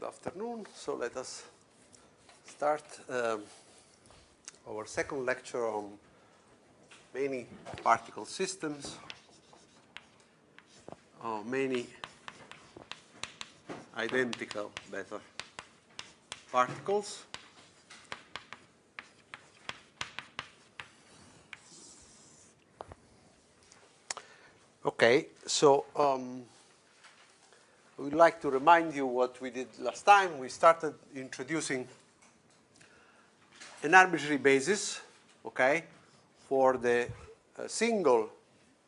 afternoon. So let us start our second lecture on many particle systems, or many identical, better, particles. Okay, so we'd like to remind you what we did last time. We started introducing an arbitrary basis, okay, for the single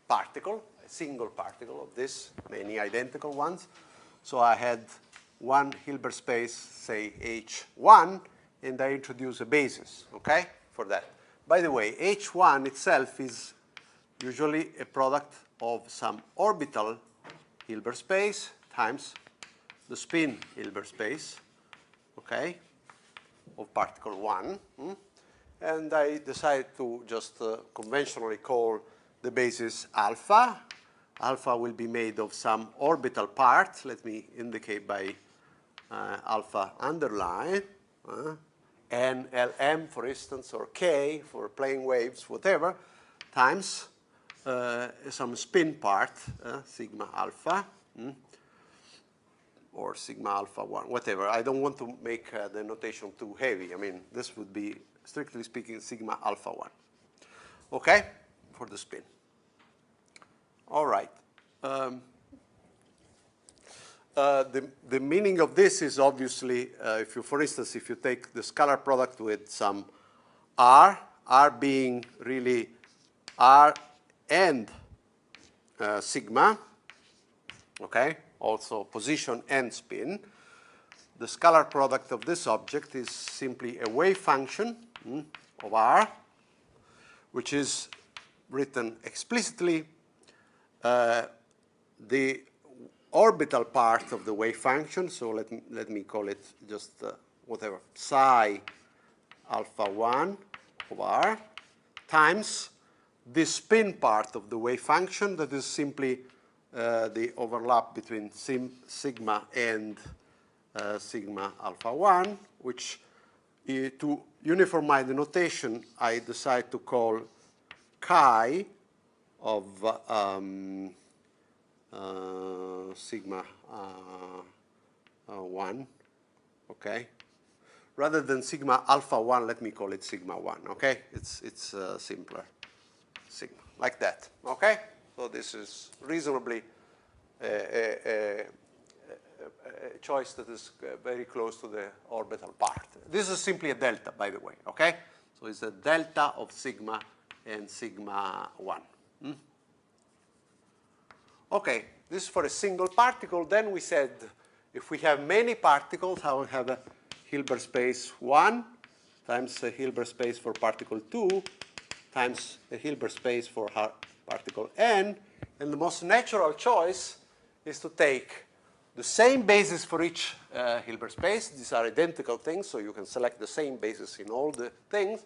particle, a single particle of this, many identical ones. So I had one Hilbert space, say H1, and I introduce a basis, okay, for that. By the way, H1 itself is usually a product of some orbital Hilbert space times the spin Hilbert space, okay, of particle 1. And I decided to just conventionally call the basis alpha. Alpha will be made of some orbital part. Let me indicate by alpha underline, n, Lm, for instance, or k for plane waves, whatever, times some spin part, sigma alpha, or sigma alpha 1, whatever. I don't want to make the notation too heavy. I mean, this would be, strictly speaking, sigma alpha 1, okay, for the spin. All right. The meaning of this is obviously, if you, for instance, if you take the scalar product with some r being really r and sigma, okay, also position and spin, the scalar product of this object is simply a wave function of r, which is written explicitly. The orbital part of the wave function, so let me call it just whatever, psi alpha 1 of r, times the spin part of the wave function, that is simply the overlap between sigma and sigma alpha 1, which to uniformize the notation, I decide to call chi of sigma 1, okay? Rather than sigma alpha 1, let me call it sigma 1, okay? It's simpler, sigma, like that, okay? So this is reasonably a choice that is very close to the orbital part. This is simply a delta, by the way, okay? So it's a delta of sigma and sigma 1. Okay, this is for a single particle. Then we said if we have many particles, I will have a Hilbert space 1 times a Hilbert space for particle 2 times a Hilbert space for particle n. And the most natural choice is to take the same basis for each Hilbert space. These are identical things, so you can select the same basis in all the things.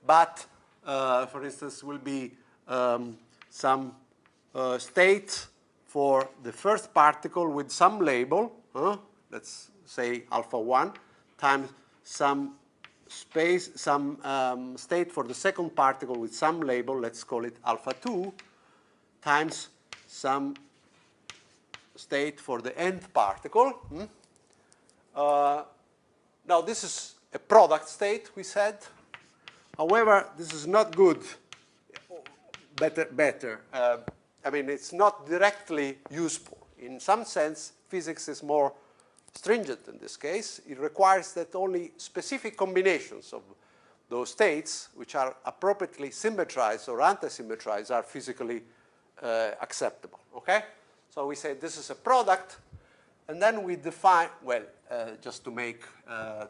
But, for instance, will be some state for the first particle with some label, let's say alpha 1, times some space, some state for the second particle with some label, let's call it alpha 2, times some state for the nth particle. Now this is a product state, we said. However, this is not good. Better. I mean, it's not directly useful. In some sense, physics is more stringent in this case. It requires that only specific combinations of those states, which are appropriately symmetrized or anti-symmetrized, are physically acceptable, okay? So we say this is a product, and then we define, well, just to make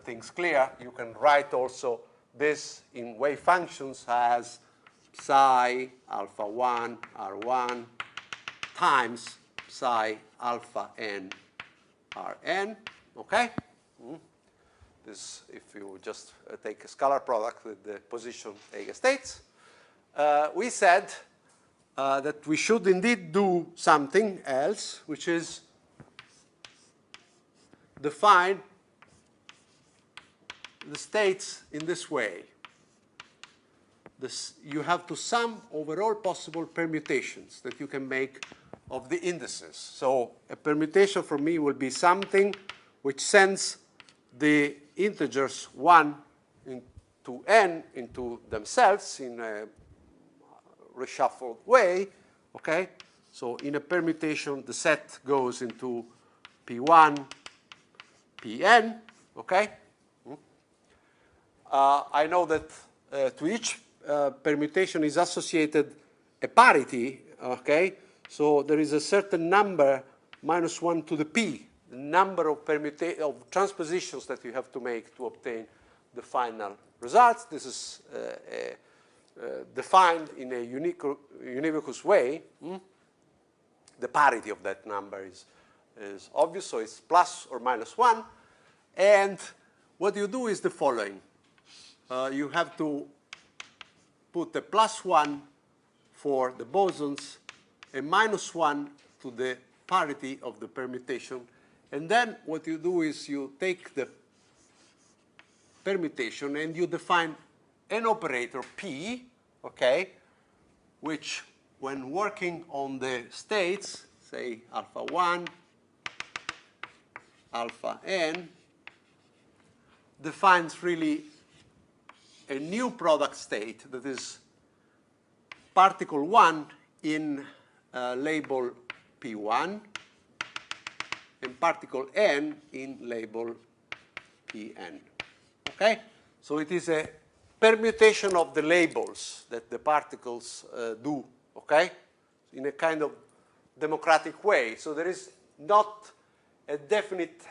things clear, you can write also this in wave functions as psi alpha 1 r1 times psi alpha n rn, okay? This, if you just take a scalar product with the position eigenstates. We said that we should indeed do something else, which is define the states in this way. You have to sum over all possible permutations that you can make of the indices. So a permutation for me will be something which sends the integers 1 into n into themselves in a reshuffled way, okay? So in a permutation, the set goes into P1, Pn, okay? I know that to each permutation is associated a parity, okay? So there is a certain number, minus 1 to the p, the number of transpositions that you have to make to obtain the final results. This is defined in a univocous way. The parity of that number is obvious, so it's plus or minus 1. And what you do is the following. You have to put a plus 1 for the bosons, a minus 1 to the parity of the permutation. And then what you do is you take the permutation and you define an operator P, okay, which when working on the states, say alpha 1, alpha n, defines really a new product state that is particle 1 in label P1 and particle n in label Pn. Okay? So it is a permutation of the labels that the particles do, okay, in a kind of democratic way. So there is not a definite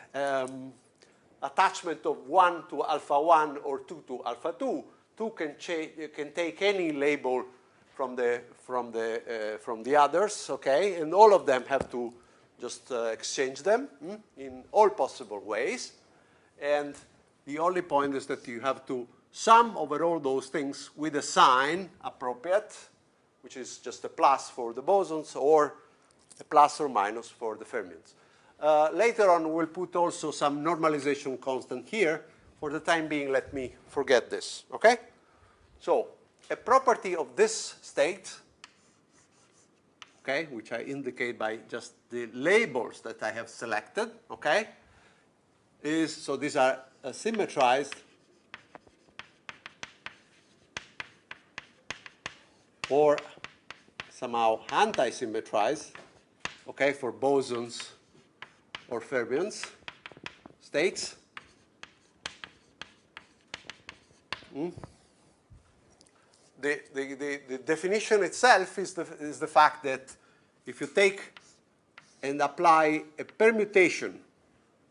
attachment of 1 to alpha 1 or 2 to alpha 2. 2 can take any label from the others, okay, and all of them have to just exchange them in all possible ways. And the only point is that you have to sum over all those things with a sign appropriate, which is just a plus for the bosons or a plus or minus for the fermions. Later on, we'll put also some normalization constant here. For the time being, let me forget this, okay? So a property of this state, okay, which I indicate by just the labels that I have selected, okay, is, so these are symmetrized or somehow anti-symmetrized, okay, for bosons or fermions states. The definition itself is the fact that if you take and apply a permutation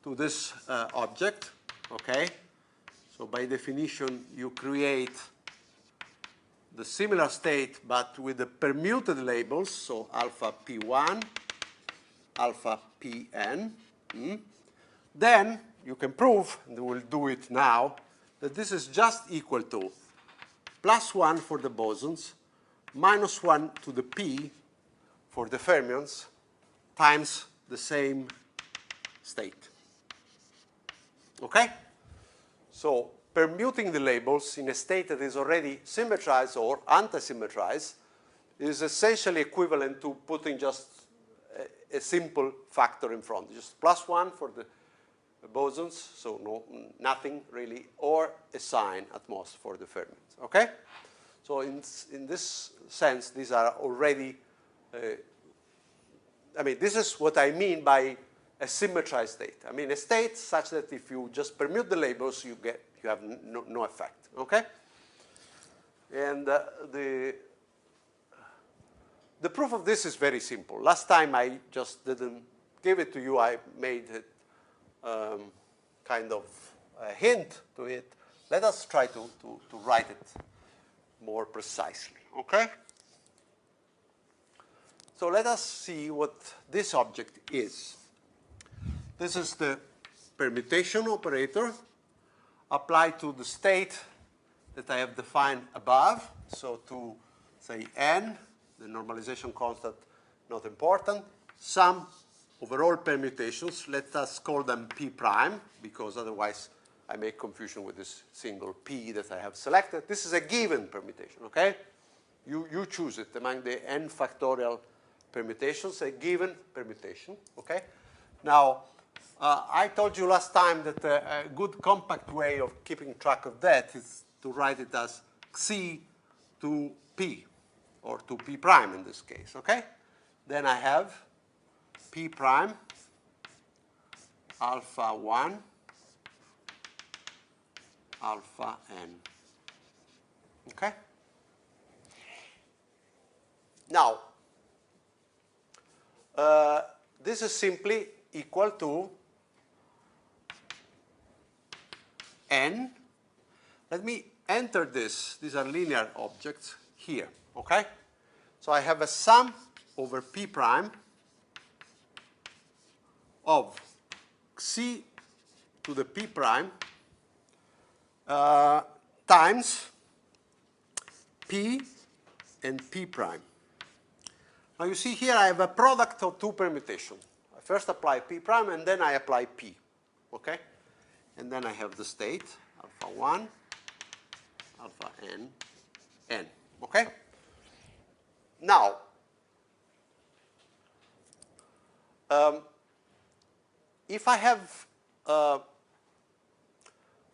to this object, okay, so by definition you create the similar state but with the permuted labels, so alpha P1, alpha Pn, then you can prove, and we'll do it now, that this is just equal to plus 1 for the bosons, minus 1 to the p for the fermions, times the same state. Okay? So permuting the labels in a state that is already symmetrized or anti-symmetrized is essentially equivalent to putting just a simple factor in front, just plus 1 for the bosons, so nothing really, or a sign at most for the fermions. Okay? So in this sense, these are already, I mean, this is what I mean by a symmetrized state. I mean, a state such that if you just permute the labels, you have no effect. Okay? And the proof of this is very simple. Last time I just didn't give it to you. I made it kind of a hint to it. Let us try to write it more precisely, okay? So let us see what this object is. This is the permutation operator applied to the state that I have defined above. So to, say, n, the normalization constant, not important, sum over all permutations. Let us call them p prime, because otherwise I make confusion with this single P that I have selected. This is a given permutation, okay? You choose it among the n factorial permutations, a given permutation, okay? Now, I told you last time that a good compact way of keeping track of that is to write it as Xi to P, or to P prime in this case, okay? Then I have P prime alpha 1 alpha n, okay? Now, this is simply equal to n. Let me enter this. These are linear objects here, okay? So I have a sum over P prime of Xi to the P prime times P and P prime. Now you see here I have a product of two permutations. I first apply P prime and then I apply P, okay? And then I have the state, alpha 1, alpha n, n, okay? Now, if I have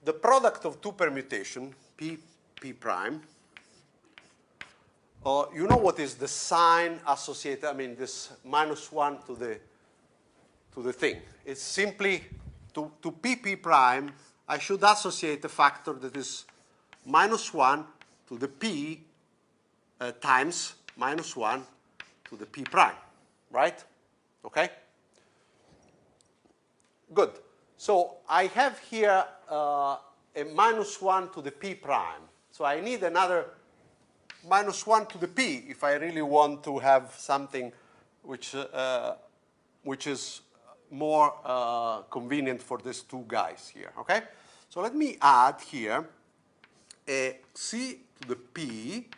the product of two permutation, P, P prime, you know what is the sign associated, I mean this -1 to the thing. It's simply to P prime, I should associate a factor that is -1 to the P times -1 to the P prime, right? Okay? Good. So I have here a -1 to the P prime. So I need another -1 to the P if I really want to have something which is more convenient for these two guys here, okay? So let me add here a C to the P.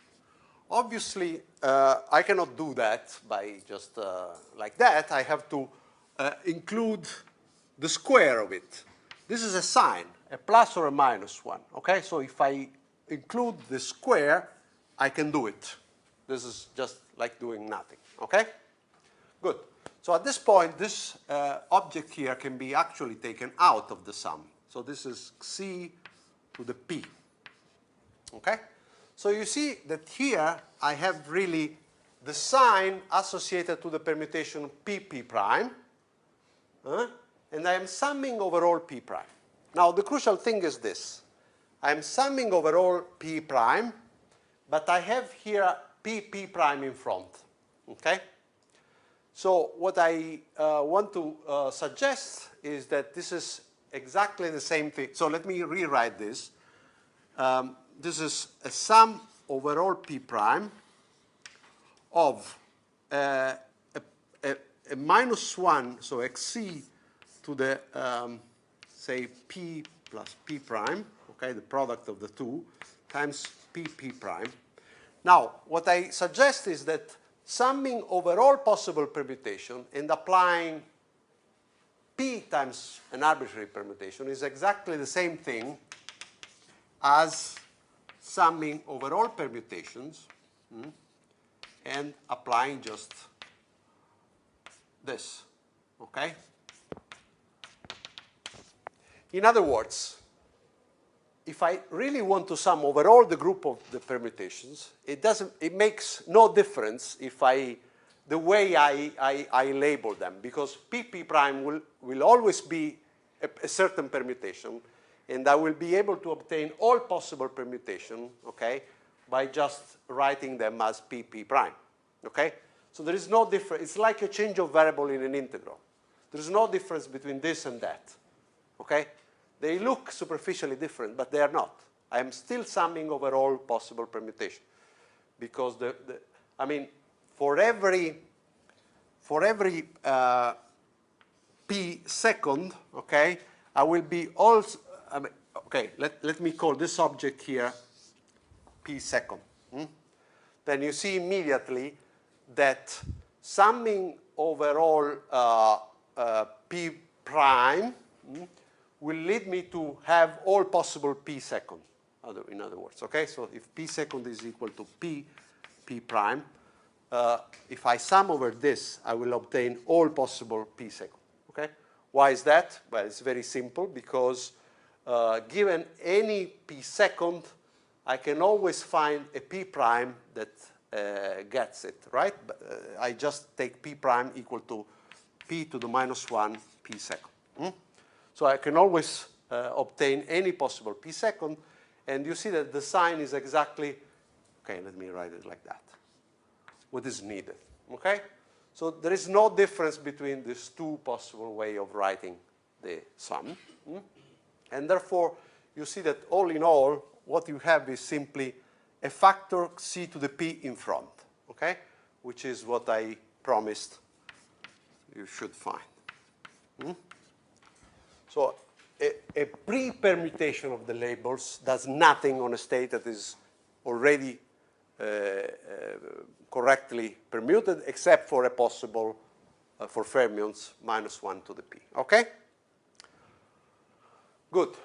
Obviously, I cannot do that by just like that. I have to include the square of it. This is a sign, a plus or a -1, okay? So if I include the square, I can do it. This is just like doing nothing, okay? Good. So at this point, this object here can be actually taken out of the sum. So this is C to the P, okay? So you see that here I have really the sign associated to the permutation P prime, and I am summing over all P prime. Now the crucial thing is this. I am summing over all P prime, but I have here P prime in front, okay? So what I want to suggest is that this is exactly the same thing. So let me rewrite this. This is a sum over all P prime of a -1, so Xc to the, say, P plus P prime, okay, the product of the two, times P prime. Now, what I suggest is that summing over all possible permutation and applying P times an arbitrary permutation is exactly the same thing as summing over all permutations and applying just this, okay? In other words, if I really want to sum over all the group of the permutations, it makes no difference if the way I label them, because P prime will always be a certain permutation, and I will be able to obtain all possible permutation, okay, by just writing them as P prime, okay? So there is no difference. It's like a change of variable in an integral. There is no difference between this and that, okay? They look superficially different, but they are not. I am still summing over all possible permutation, because I mean, for every P second, okay, I will be also, okay, let me call this object here P second. Then you see immediately that summing over all P prime will lead me to have all possible p second, in other words, okay? So if p second is equal to p prime, if I sum over this, I will obtain all possible p second, okay? Why is that? Well, it's very simple, because given any p second, I can always find a p prime that gets it, right? I just take p prime equal to p to the minus 1 p second. So I can always obtain any possible p second, and you see that the sign is exactly, okay, let me write it like that, what is needed, okay? So there is no difference between these two possible ways of writing the sum. And therefore, you see that all in all, what you have is simply a factor c to the p in front, okay? Which is what I promised you should find. So a pre-permutation of the labels does nothing on a state that is already correctly permuted, except for a possible, for fermions, minus 1 to the p, okay? Good.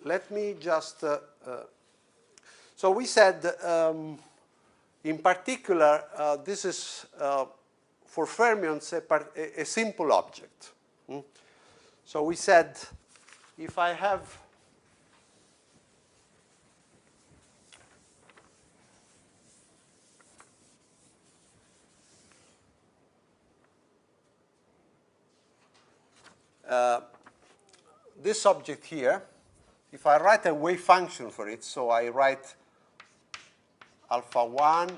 Let me just, so we said, in particular, this is, for fermions, a simple object. So we said, if I have this object here, if I write a wave function for it, so I write alpha 1,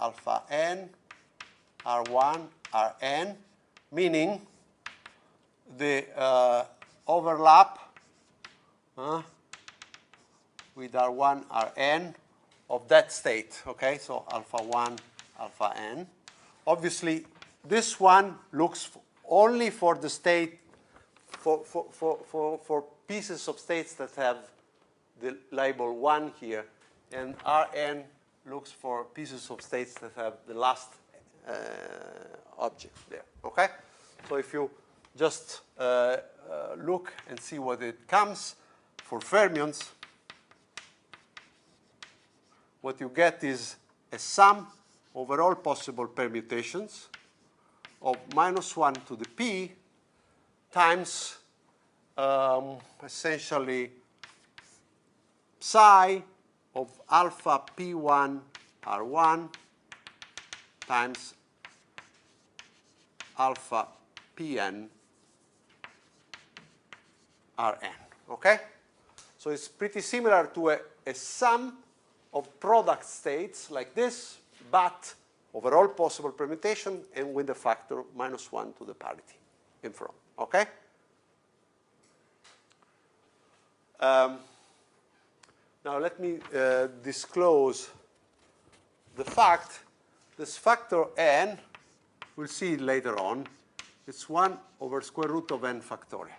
alpha n, R1, Rn, meaning the overlap with R1, Rn of that state, okay? So alpha 1, alpha n. Obviously, this one looks only for the state, for pieces of states that have the label 1 here, and Rn looks for pieces of states that have the last object there, okay? So if you just look and see what it comes for fermions, what you get is a sum over all possible permutations of minus 1 to the p times essentially psi of alpha p1 R1 times alpha pn Rn, okay? So it's pretty similar to a sum of product states like this, but over all possible permutation and with the factor minus 1 to the parity in front, okay? Now let me disclose the fact, this factor n, we'll see it later on, it's 1 over square root of n factorial.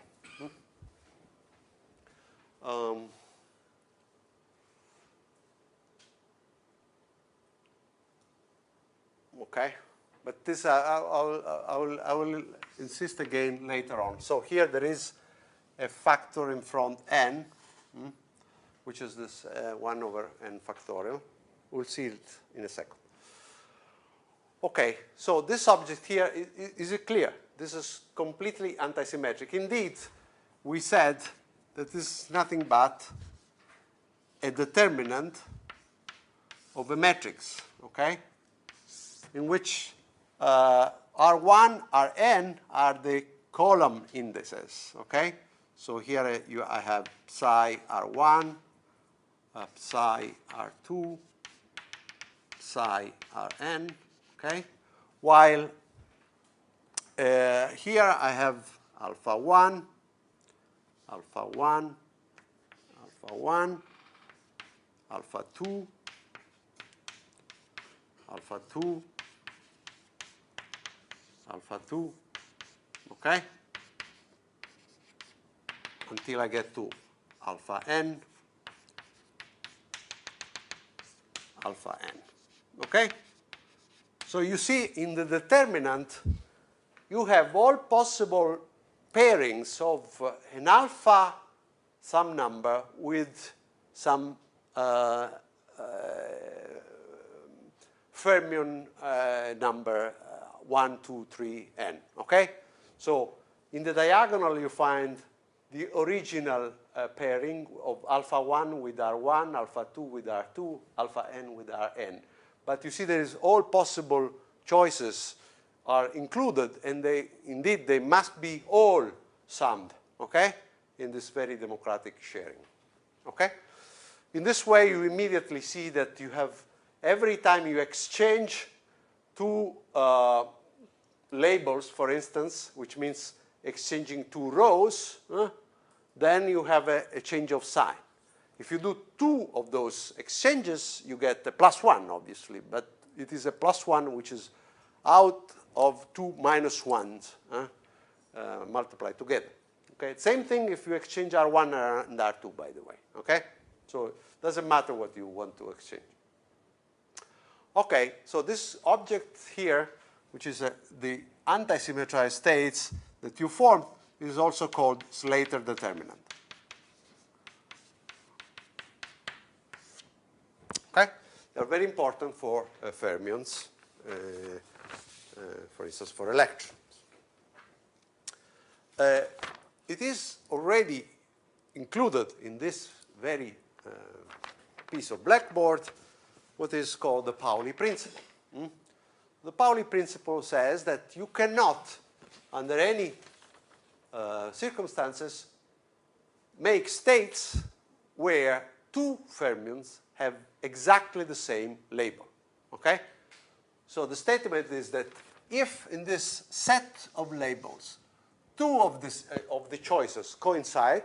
Okay, but this I will insist again later on. So here there is a factor in front n, which is this 1 over n factorial. We'll see it in a second. Okay, so this object here, is it clear? This is completely antisymmetric. Indeed, we said that this is nothing but a determinant of a matrix, okay? In which R1, Rn are the column indices, okay? So here I have psi R1, psi R2, psi Rn, okay? While here I have alpha 1, alpha 1, alpha 1, alpha 2, alpha 2, alpha 2, okay? Until I get to alpha n, alpha n, okay? So you see in the determinant, you have all possible pairings of an alpha some number with some fermion number 1, 2, 3, n. Okay? So in the diagonal you find the original pairing of alpha 1 with R1, alpha 2 with R2, alpha n with Rn. But you see there is all possible choices are included, and they must be all summed, okay, in this very democratic sharing. Okay? In this way, you immediately see that you have, every time you exchange two labels, for instance, which means exchanging two rows, then you have a change of sign. If you do two of those exchanges, you get a +1, obviously, but it is a +1 which is out of two -1s multiplied together. Okay? Same thing if you exchange R1 and R2, by the way. Okay? So it doesn't matter what you want to exchange. Okay, so this object here, which is the anti-symmetrized states that you formed, is also called Slater determinant. Okay? They're very important for fermions, for instance, for electrons. It is already included in this very piece of blackboard what is called the Pauli principle. The Pauli principle says that you cannot, under any circumstances, make states where two fermions have exactly the same label. Okay? So the statement is that if in this set of labels two of the choices coincide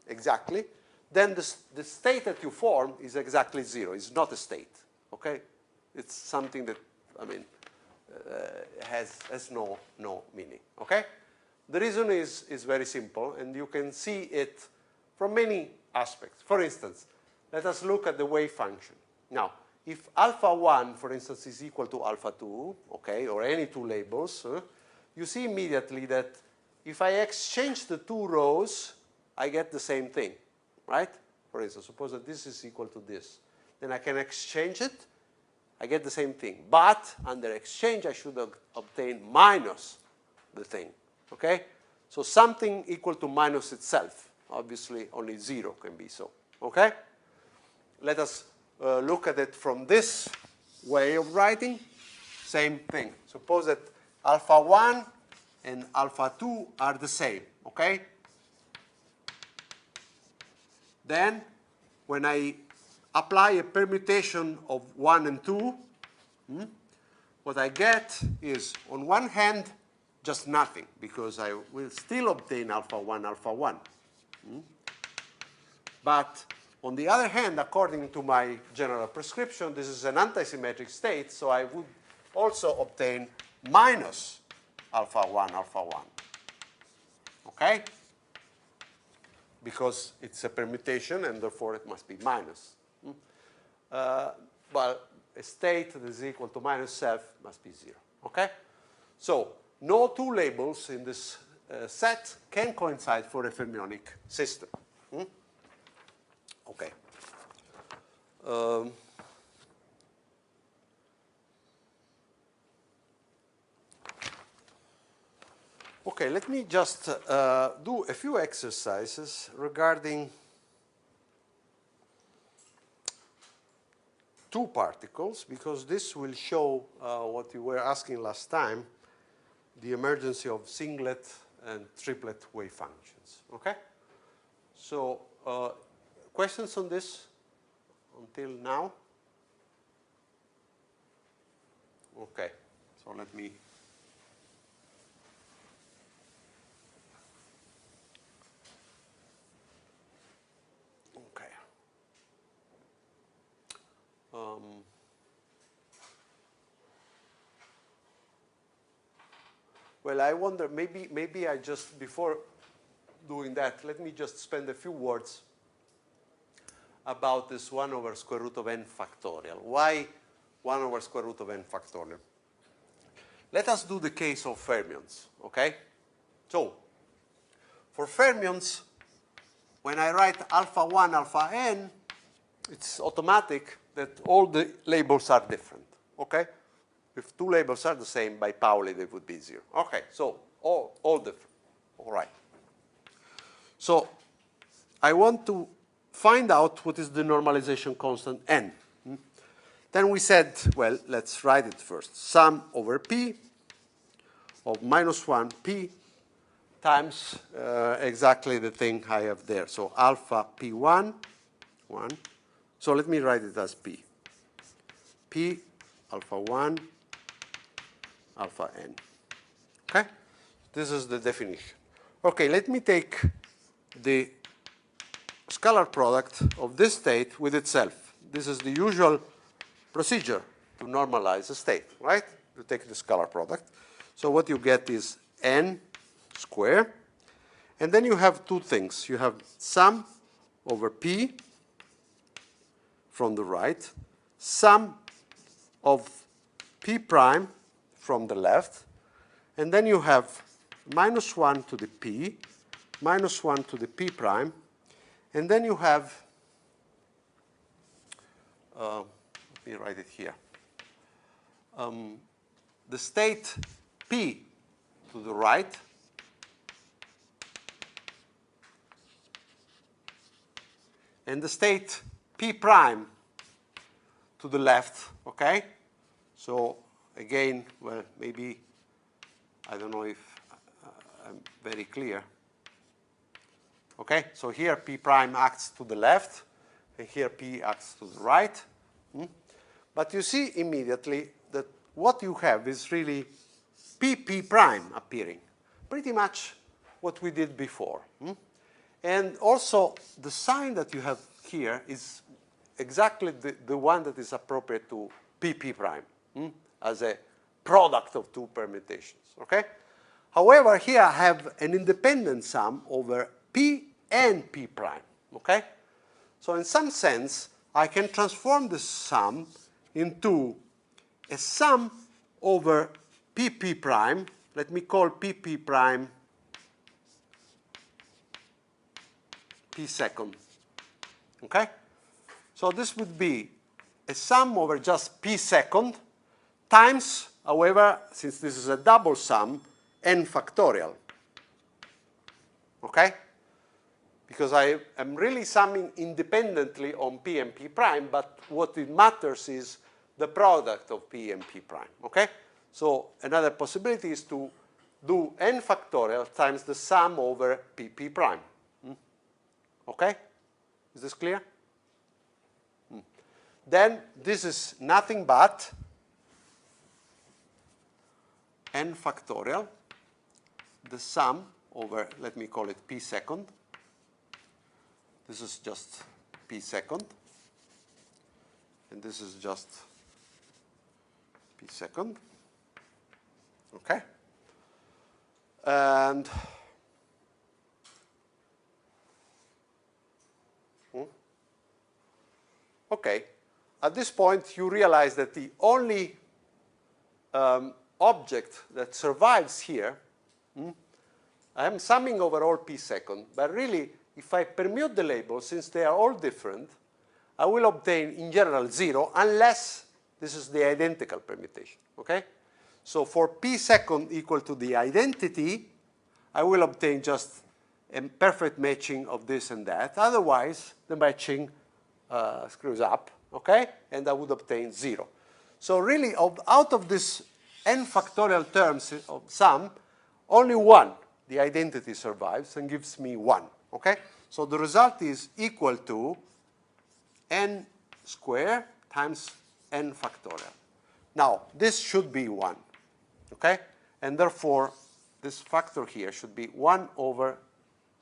exactly, then the state that you form is exactly 0. It's not a state. Okay? It's something that, I mean, has no meaning. Okay? The reason is very simple, and you can see it from many aspects. For instance, let us look at the wave function. Now, if alpha 1, for instance, is equal to alpha 2, okay, or any two labels, you see immediately that if I exchange the two rows, I get the same thing, right? For instance, suppose that this is equal to this. Then I can exchange it. I get the same thing. But under exchange, I should obtain minus the thing. Okay? So something equal to minus itself. Obviously, only 0 can be so. Okay? Let us look at it from this way of writing. Same thing. Suppose that alpha 1 and alpha 2 are the same. Okay? Then, when I apply a permutation of 1 and 2, what I get is, on one hand, just nothing, because I will still obtain alpha 1, alpha 1. But on the other hand, according to my general prescription, this is an antisymmetric state, so I would also obtain minus alpha 1, alpha 1. Okay? Because it's a permutation, and therefore it must be minus. Well, a state that is equal to minus self must be 0. Okay? So no two labels in this set can coincide for a fermionic system. Okay. Okay, let me just do a few exercises regarding two particles, because this will show what you were asking last time, the emergence of singlet and triplet wave functions. Okay? So, questions on this until now? Okay, so let me. Okay. Well, I wonder, maybe I just, before doing that, let me just spend a few words about this 1 over square root of n factorial. Why 1 over square root of n factorial? let us do the case of fermions, okay? So, for fermions, when I write alpha 1, alpha n, it's automatic that all the labels are different, okay? If two labels are the same, by Pauli, they would be 0. Okay, so all different, all right. So I want to find out what is the normalization constant n. Then we said, well, let's write it first. Sum over p of minus 1 p times exactly the thing I have there. So alpha p1, 1. So let me write it as p. P alpha 1 alpha n. Okay? This is the definition. Okay, let me take the scalar product of this state with itself. This is the usual procedure to normalize a state, right? You take the scalar product. So what you get is n squared. And then you have two things. You have sum over p from the right, sum of p prime from the left, and then you have minus 1 to the p, minus 1 to the p prime, and then you have, let me write it here, the state p to the right, and the state p prime to the left, okay? So again, well, maybe, I don't know if I'm very clear. Okay, so here p prime acts to the left, and here p acts to the right. But you see immediately that what you have is really p prime appearing, pretty much what we did before. And also, the sign that you have here is exactly the one that is appropriate to p prime as a product of two permutations. Okay? However, here I have an independent sum over p and p prime. Okay? So in some sense, I can transform this sum into a sum over p prime. Let me call p prime p second. Okay? So this would be a sum over just p second times, however, since this is a double sum, n factorial. Okay? Because I am really summing independently on p and p prime, but what it matters is the product of p and p prime. Okay? So another possibility is to do n factorial times the sum over p prime. Okay? Is this clear? Then this is nothing but n factorial, the sum over, let me call it p second. This is just p second. And this is just p second. Okay? And okay. At this point, you realize that the only object that survives here, I am summing over all p second, but really, if I permute the labels, since they are all different, I will obtain, in general, 0, unless this is the identical permutation. Okay? So for p second equal to the identity, I will obtain just a perfect matching of this and that. Otherwise, the matching screws up. Okay? And I would obtain 0. So really, out of this n factorial terms of sum, only one, the identity, survives and gives me 1. Okay? So the result is equal to n squared times n factorial. Now, this should be 1. Okay? And therefore, this factor here should be 1 over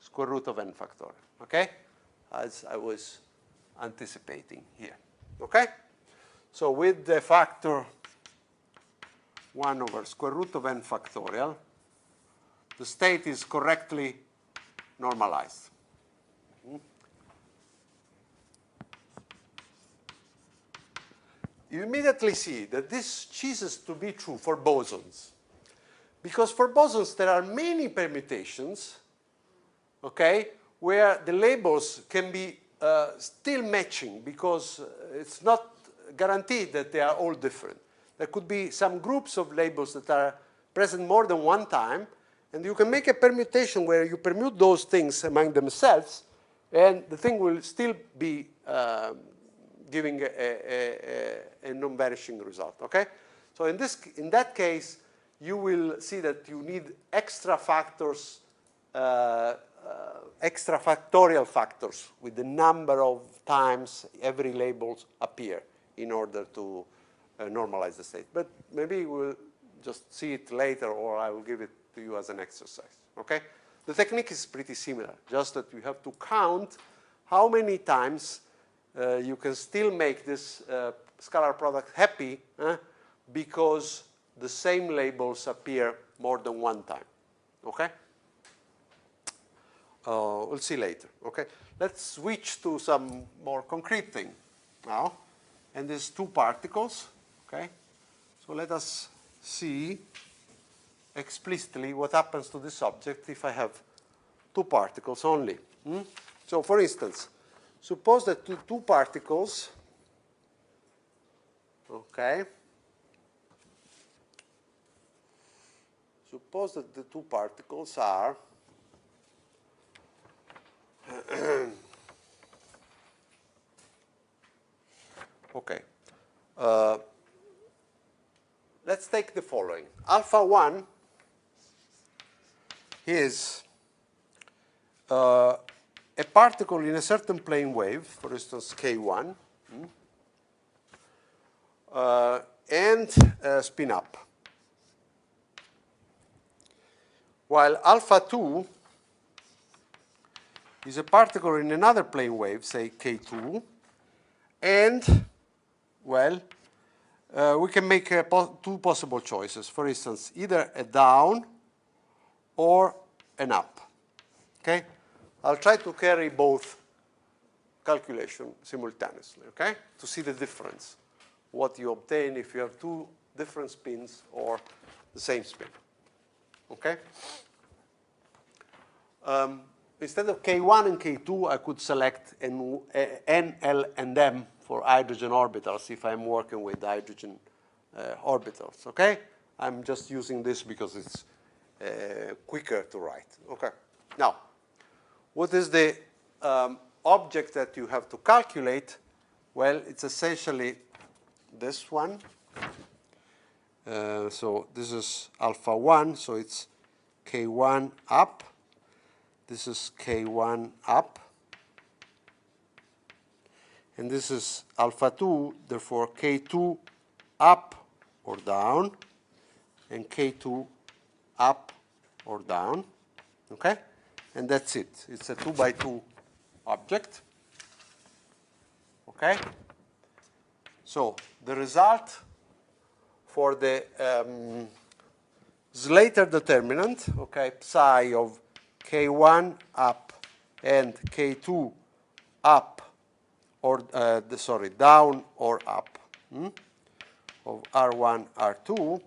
square root of n factorial. Okay? As I was anticipating here. Okay? So with the factor 1 over square root of n factorial, the state is correctly normalized. You immediately see that this ceases to be true for bosons. because for bosons there are many permutations, okay, where the labels can be still matching because it's not guaranteed that they are all different. There could be some groups of labels that are present more than one time, and you can make a permutation where you permute those things among themselves, and the thing will still be giving a non-vanishing result, okay? So in that case, you will see that you need extra factors, extra factorial factors with the number of times every label appear in order to normalize the state. But maybe we'll just see it later, or I will give it to you as an exercise, okay? The technique is pretty similar, just that you have to count how many times you can still make this scalar product happy because the same labels appear more than one time, okay? We'll see later, okay? Let's switch to some more concrete thing now. And there's two particles, okay? So let us see explicitly what happens to this object if I have two particles only. So for instance, suppose that two particles, okay? Suppose that the two particles are okay. Let's take the following. Alpha 1 is a particle in a certain plane wave, for instance, K1, and spin up. While alpha 2 is a particle in another plane wave, say K2, and, well, we can make two possible choices. For instance, either a down or an up, okay? I'll try to carry both calculations simultaneously, okay? To see the difference, what you obtain if you have two different spins or the same spin, okay? Instead of K1 and K2, I could select N, L, and M for hydrogen orbitals if I'm working with hydrogen orbitals, okay? I'm just using this because it's quicker to write, okay? Now, what is the object that you have to calculate? Well, it's essentially this one. So this is alpha 1, so it's K1 up. This is K1 up. And this is alpha 2, therefore K2 up or down, and K2 up or down, okay? And that's it. It's a 2 by 2 object, okay? So the result for the Slater determinant, okay, psi of K1 up and K2 up, or down or up, of R1, R2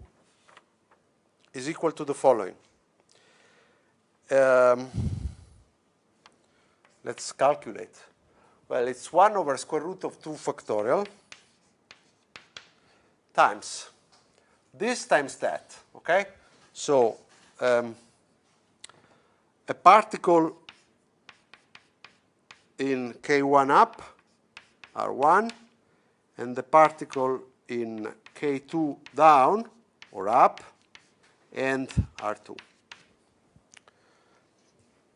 is equal to the following. Let's calculate. Well, it's 1 over square root of 2 factorial times this times that, okay? So a particle in K1 up, R1, and the particle in K2 down, or up, and R2.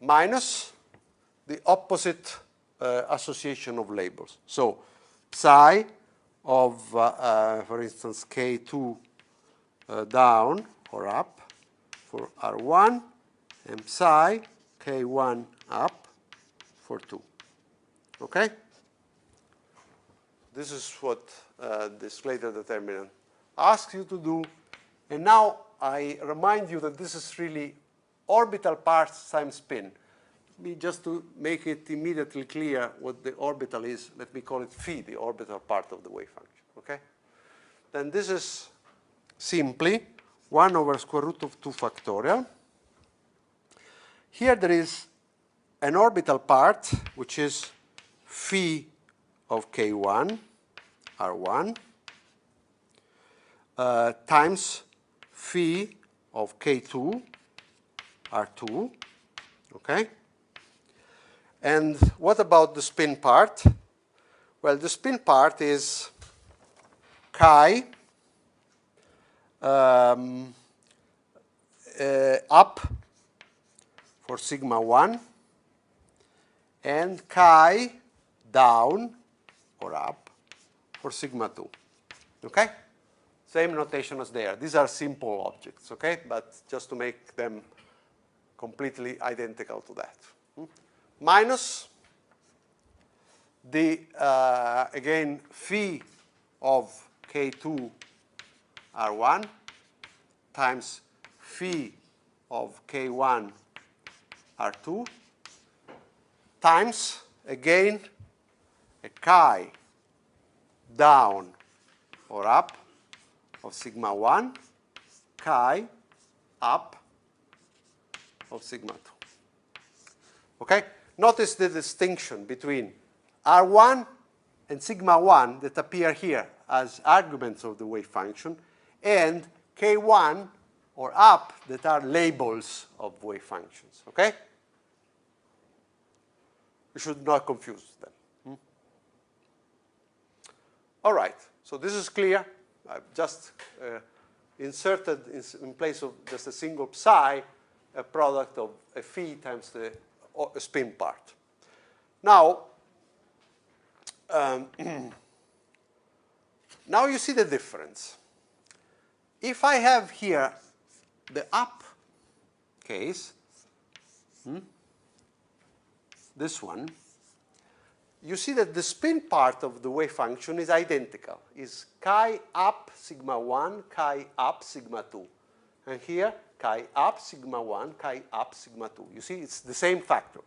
Minus the opposite association of labels. So psi of, for instance, K2 down or up for R1, and psi K1 up for 2. Okay? This is what the Slater determinant asks you to do. And now I remind you that this is really orbital parts times spin. Just to make it immediately clear what the orbital is, let me call it phi, the orbital part of the wave function. Okay? Then this is simply 1 over square root of 2 factorial. Here there is an orbital part, which is phi of k1, r1, times phi of k2, r2, okay? And what about the spin part? Well, the spin part is chi up for sigma 1 and chi down or up for sigma 2. Okay? Same notation as there. These are simple objects, okay? But just to make them completely identical to that. Minus the, again, phi of k2 r1 times phi of k1 r2 times, again, a chi down or up of sigma 1, chi up of sigma 2. Okay? Notice the distinction between R1 and sigma 1 that appear here as arguments of the wave function, and K1 or up that are labels of wave functions. Okay? You should not confuse them. All right. So this is clear. I've just inserted in place of just a single psi a product of a phi times the spin part. Now, now you see the difference. If I have here the up case, this one, you see that the spin part of the wave function is identical. Is chi up sigma 1, chi up sigma 2. And here, chi up sigma 1, chi up sigma 2. You see, it's the same factor,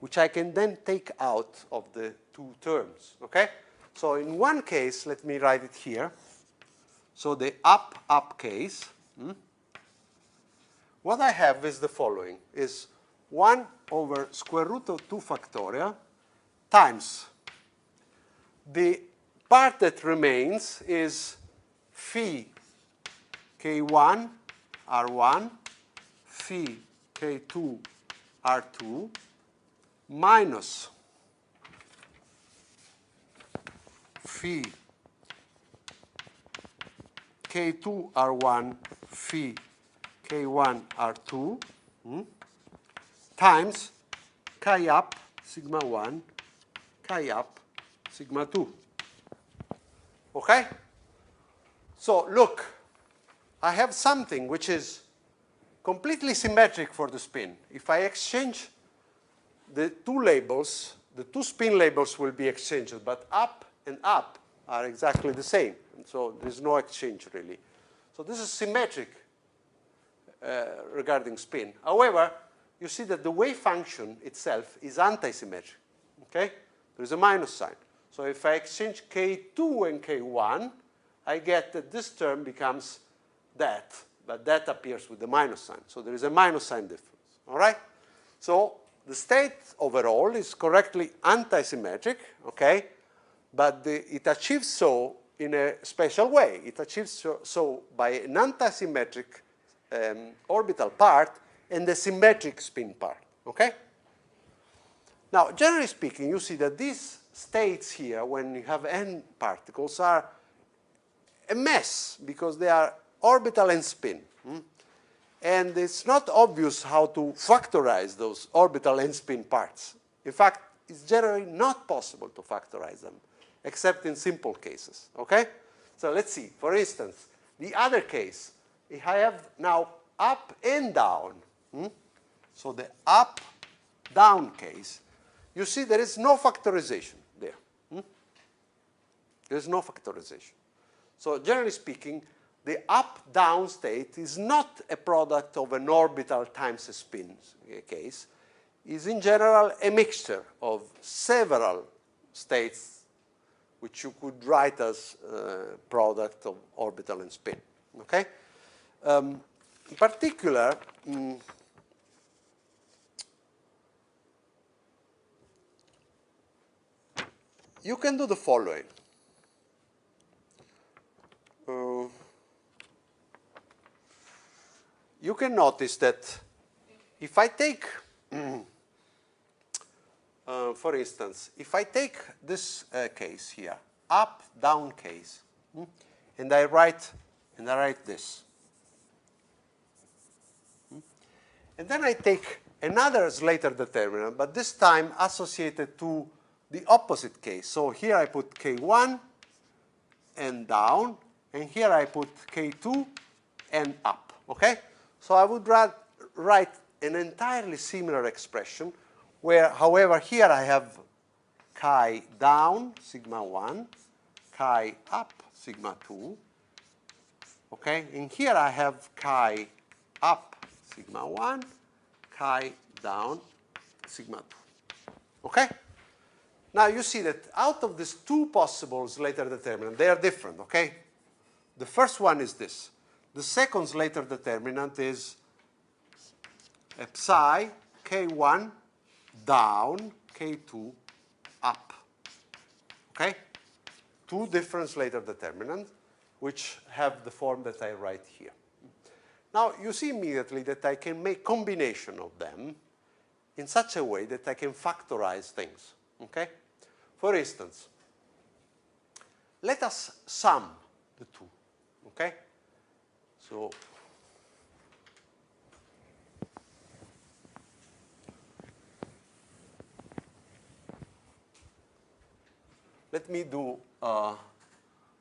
which I can then take out of the two terms. Okay? So in one case, let me write it here. So the up case, what I have is the following, is 1 over square root of 2 factorial times the part that remains is phi k1 r1 phi k2 r2 minus phi k2 r1 phi k1 r2 times chi up sigma 1 chi up sigma 2. Okay? So look, I have something which is completely symmetric for the spin. If I exchange the two labels, the two spin labels will be exchanged, but up and up are exactly the same. And so there's no exchange really. So this is symmetric regarding spin. However, you see that the wave function itself is anti-symmetric. Okay? There's a minus sign. So if I exchange K2 and K1, I get that this term becomes that, but that appears with the minus sign. So there is a minus sign difference. All right? So the state overall is correctly anti-symmetric, okay? But it achieves so in a special way. It achieves so by an anti-symmetric orbital part and a symmetric spin part, okay? Now, generally speaking, you see that these states here, when you have n particles, are a mess because they are orbital and spin. And it's not obvious how to factorize those orbital and spin parts. In fact, it's generally not possible to factorize them, except in simple cases, okay? So let's see. For instance, the other case, if I have now up and down, so the up-down case, you see there is no factorization there. There is no factorization. So generally speaking, the up-down state is not a product of an orbital times a spin case. It's in general a mixture of several states which you could write as product of orbital and spin. Okay? In particular, you can do the following. You can notice that if I take, for instance, if I take this case here, up, down case, and I write this. And then I take another Slater determinant, but this time associated to the opposite case. So here I put K1 and down, and here I put K2 and up, okay? So I would write an entirely similar expression where, however, here I have chi down, sigma 1, chi up, sigma 2, okay? And here I have chi up, sigma 1, chi down, sigma 2, okay? Now you see that out of these two possible Slater determinants, they are different, okay? The first one is this. The second Slater determinant is psi k1 down, k2 up, okay? Two different Slater determinants which have the form that I write here. Now you see immediately that I can make combination of them in such a way that I can factorize things, okay? For instance, let us sum the two, okay? So let me do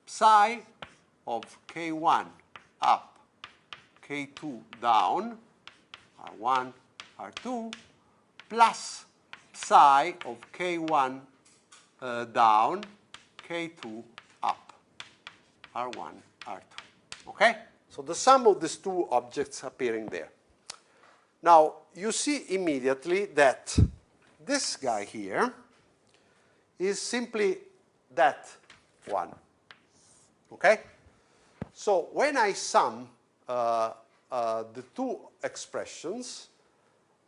psi of k1 up, k2 down, r1, r2, plus psi of k1 down, k2 up, r1, r2. Okay? So the sum of these two objects appearing there. Now, you see immediately that this guy here is simply that one. Okay? So when I sum the two expressions,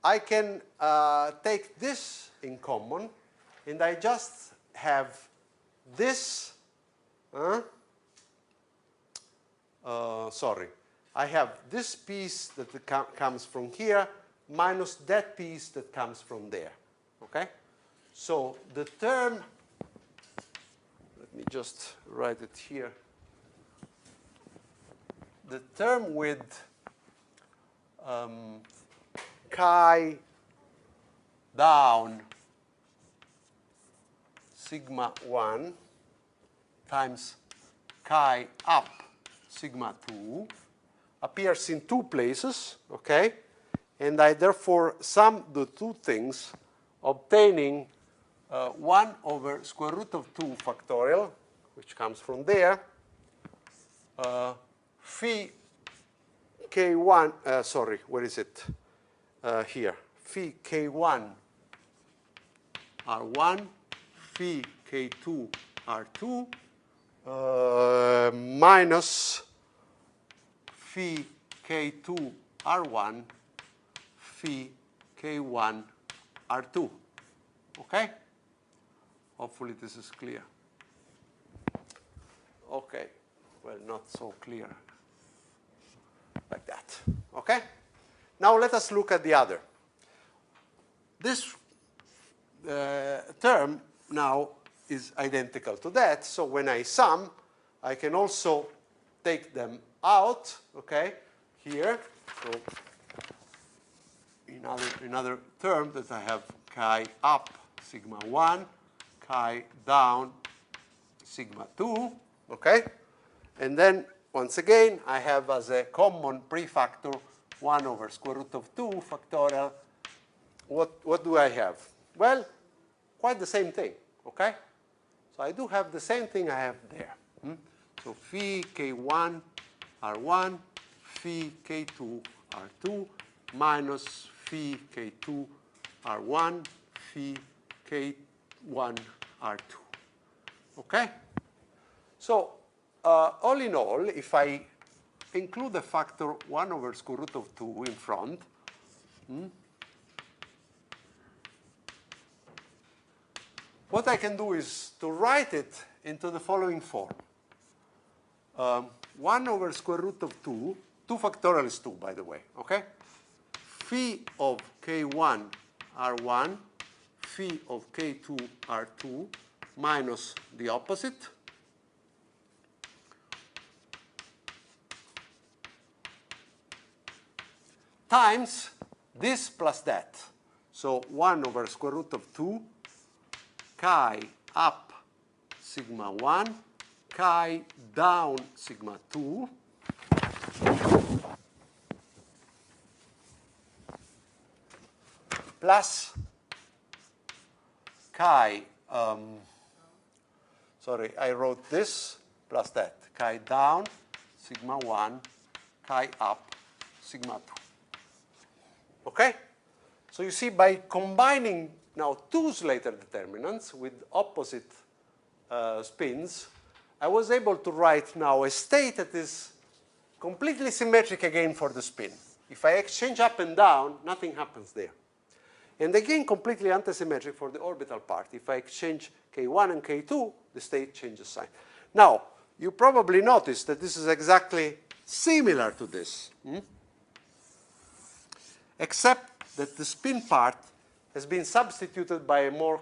I can take this in common, and I just have this, I have this piece that comes from here minus that piece that comes from there, okay? So the term, let me just write it here. The term with chi down sigma 1 times chi up sigma 2 appears in two places, okay? And I therefore sum the two things, obtaining 1 over square root of 2 factorial, which comes from there, phi k1, where is it? Here. Phi k1 r1, phi k2 r2, minus phi k2 r1, phi k1 r2. Okay? Hopefully this is clear. Okay. Well, not so clear. Like that. Okay? Now let us look at the other. This term now is identical to that, so when I sum, I can also take them out, okay, here. So another term that I have chi up sigma 1, chi down sigma 2, okay? And then once again, I have as a common prefactor 1 over square root of 2 factorial. What do I have? Well, quite the same thing, okay? So I do have the same thing I have there. So phi k1 r1, phi k2 r2, minus phi k2 r1, phi k1 r2. Okay? So all in all, if I include a factor 1 over square root of 2 in front, what I can do is to write it into the following form. 1 over square root of 2, 2 factorial is 2, by the way, okay? Phi of k1 r1, phi of k2 r2, minus the opposite, times this plus that. So 1 over square root of 2, chi up sigma 1, chi down sigma 2, plus chi, sorry, I wrote this plus that, chi down sigma 1, chi up sigma 2. Okay? So you see, by combining now two Slater determinants with opposite spins, I was able to write now a state that is completely symmetric again for the spin. If I exchange up and down, nothing happens there. And again, completely antisymmetric for the orbital part. If I exchange k1 and k2, the state changes sign. Now, you probably noticed that this is exactly similar to this, except that the spin part has been substituted by a more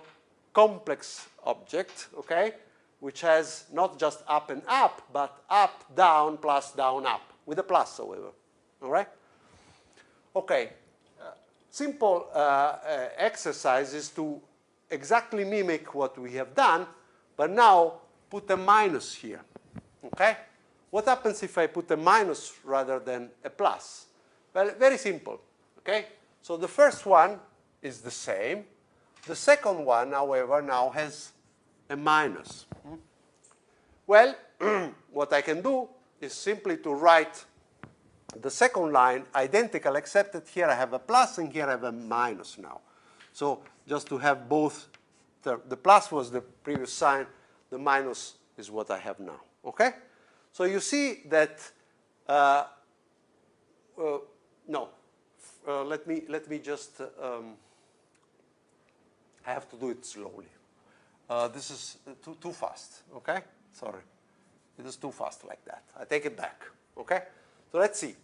complex object, okay, which has not just up and up, but up, down, plus, down, up, with a plus, however. All right? Okay. Simple exercise is to exactly mimic what we have done, but now put a minus here. Okay? What happens if I put a minus rather than a plus? Well, very simple. Okay? So the first one is the same. The second one, however, now has a minus. Well, what I can do is simply to write the second line identical, except that here I have a plus and here I have a minus now. So just to have both, the plus was the previous sign, the minus is what I have now. Okay? So you see that, let me just, I have to do it slowly. This is too fast, okay? Sorry. It is too fast like that. I take it back, okay? So let's see.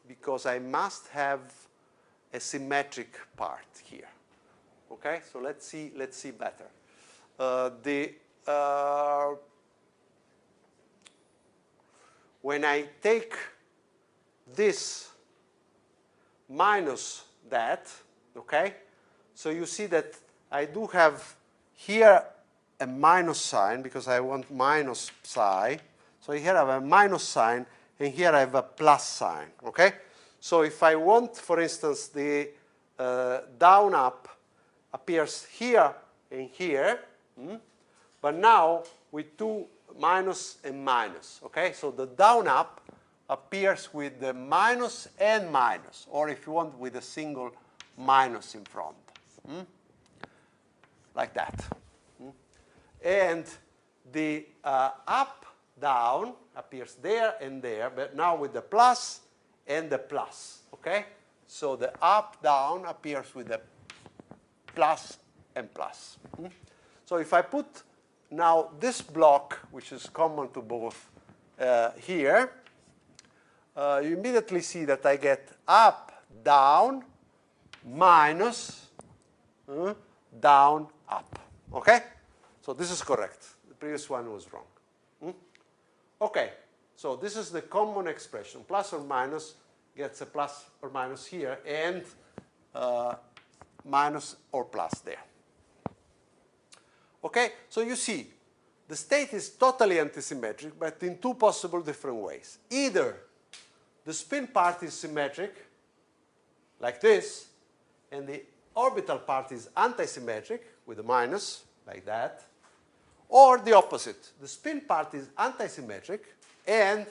Because I must have a symmetric part here, okay? So let's see better. When I take this minus that, okay? So you see that I do have here a minus sign because I want minus psi. So here I have a minus sign and here I have a plus sign, okay? So if I want, for instance, the down up appears here and here, but now with two minus and minus, okay? So the down up appears with the minus and minus, or if you want, with a single minus in front, like that. And the up, down appears there and there, but now with the plus and the plus, okay? So the up, down appears with the plus and plus. So if I put now this block, which is common to both here, you immediately see that I get up, down, minus, down, up. Okay? So this is correct. The previous one was wrong. Okay, so this is the common expression. Plus or minus gets a plus or minus here, and minus or plus there. Okay, so you see, the state is totally antisymmetric, but in two possible different ways. Either the spin part is symmetric, like this, and the orbital part is antisymmetric, with a minus, like that, or the opposite. The spin part is antisymmetric, and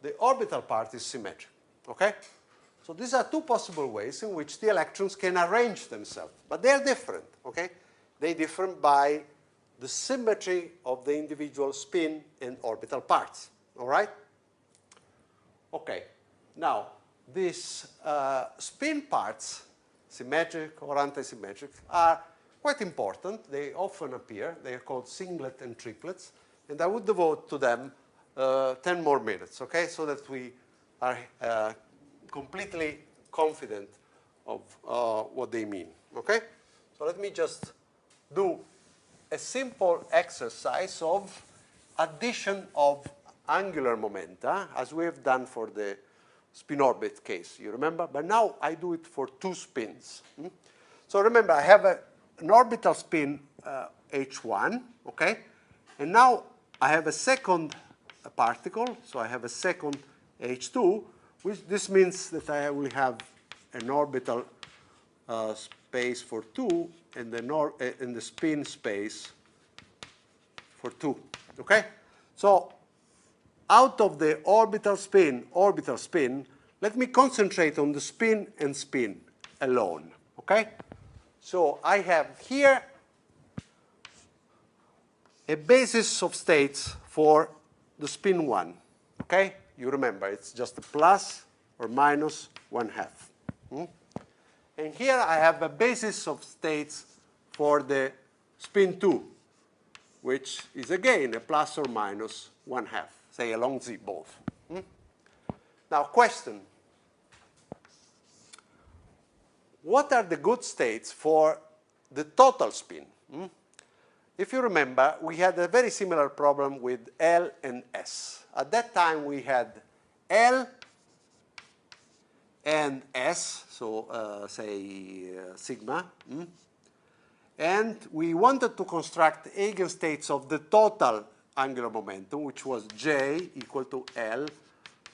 the orbital part is symmetric. Okay? So these are two possible ways in which the electrons can arrange themselves, but they're different. Okay? They differ by the symmetry of the individual spin and orbital parts. All right? Okay. Now, these spin parts, symmetric or antisymmetric, are quite important. They often appear. They are called singlet and triplets. And I would devote to them 10 more minutes, okay, so that we are completely confident of what they mean, okay? So let me just do a simple exercise of addition of angular momenta, as we have done for the spin-orbit case, you remember? But now I do it for two spins. So remember, I have an orbital spin h1, okay? And now I have a second particle, so I have a second h2, which this means that I will have an orbital space for 2 and the spin space for 2, okay? So out of the orbital spin, let me concentrate on the spin and spin alone, okay? So I have here a basis of states for the spin 1, okay? You remember, it's just a plus or minus 1/2. And here I have a basis of states for the spin 2, which is again a plus or minus 1/2, say along Z both. Now, question. What are the good states for the total spin? If you remember, we had a very similar problem with L and S. At that time, we had L and S, so say sigma, and we wanted to construct eigenstates of the total angular momentum, which was J equal to L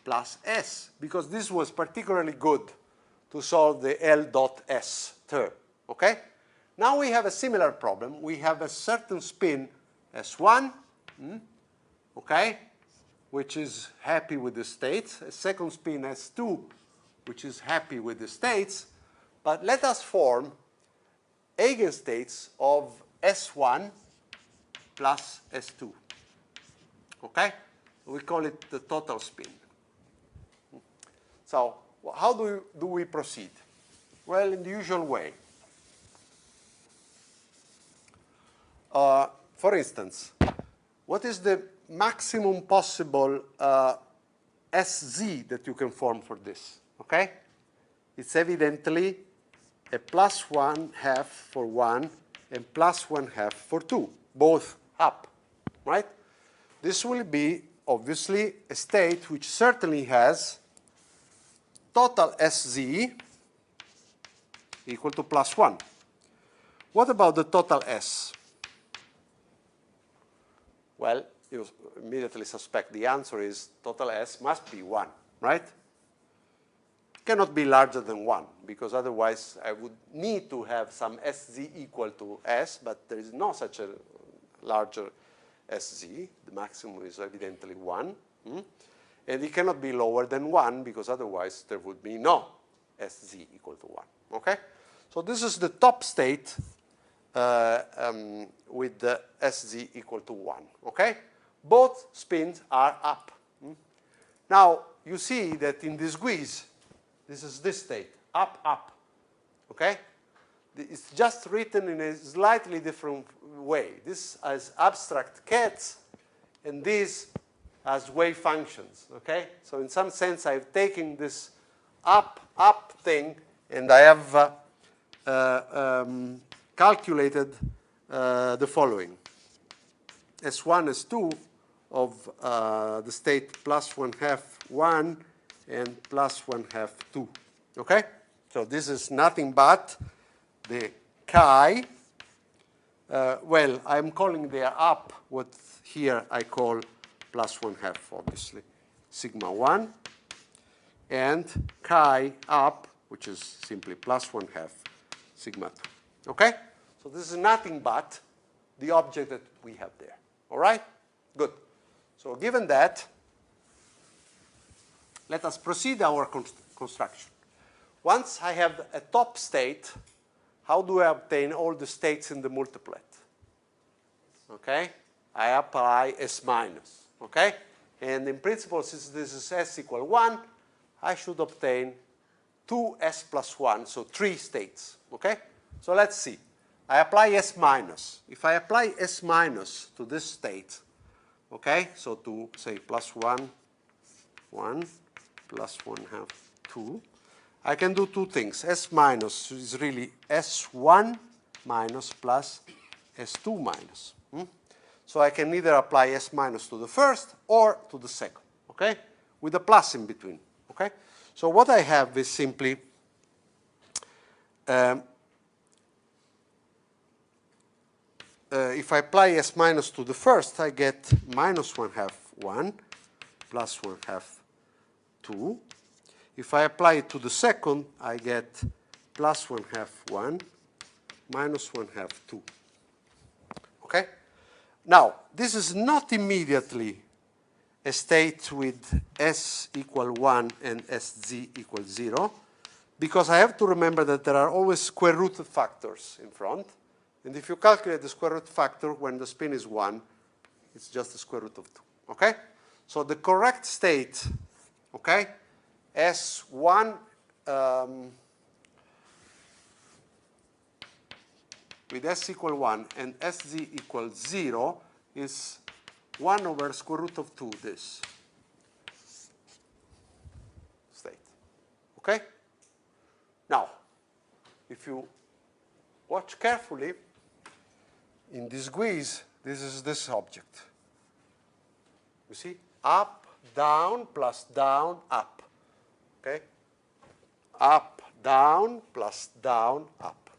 plus S, because this was particularly good to solve the L dot S term, okay? Now we have a similar problem. We have a certain spin S1, okay, which is happy with the states, a second spin S2, which is happy with the states, but let us form eigenstates of S1 plus S2, okay? We call it the total spin. So how do we proceed? Well, in the usual way. For instance, what is the maximum possible SZ that you can form for this? Okay? It's evidently a plus 1/2 for 1 and plus 1/2 for 2, both up, right? This will be, obviously, a state which certainly has total SZ equal to plus 1. What about the total S? Well, you immediately suspect the answer is total S must be 1, right? It cannot be larger than 1, because otherwise I would need to have some SZ equal to S, but there is no such a larger SZ. The maximum is evidently 1. And it cannot be lower than 1, because otherwise there would be no SZ equal to 1, okay? So this is the top state with the SZ equal to 1, okay? Both spins are up. Now, you see that in this squeeze, this is this state, up, up, okay? It's just written in a slightly different way. This as abstract cats, and this as wave functions, okay? So in some sense, I've taken this up, up thing, and I have calculated the following. S1, S2 of the state plus 1/2, 1, and plus 1/2, 2, okay? So this is nothing but the chi. Well, I'm calling the up what here I call plus 1/2, obviously, sigma 1, and chi up, which is simply plus 1/2, sigma 2, okay? So this is nothing but the object that we have there, all right? Good. So given that, let us proceed our construction. Once I have a top state, how do I obtain all the states in the multiplet? okay, I apply S minus, okay? And in principle, since this is S equal 1, I should obtain 2S plus 1, so 3 states, okay? So let's see. I apply S minus. If I apply S minus to this state, okay, so to say plus 1, 1, plus 1 half, 2, I can do two things. S minus is really S1 minus plus S2 minus. So I can either apply S minus to the first or to the second, okay, with a plus in between, okay? So what I have is simply if I apply S minus to the first, I get minus 1 half 1, plus 1 half 2. If I apply it to the second, I get plus 1 half 1, minus 1 half 2. Okay? Now, this is not immediately a state with S equal 1 and Sz equal 0, because I have to remember that there are always square root factors in front. And if you calculate the square root factor when the spin is 1, it's just the square root of 2. Okay? So the correct state, okay, S1 with S equal 1 and Sz equal 0 is 1 over square root of 2, this state. Okay? Now, if you watch carefully, in this quiz, this is this object. You see? Up, down, plus down, up. Okay? Up, down, plus down, up.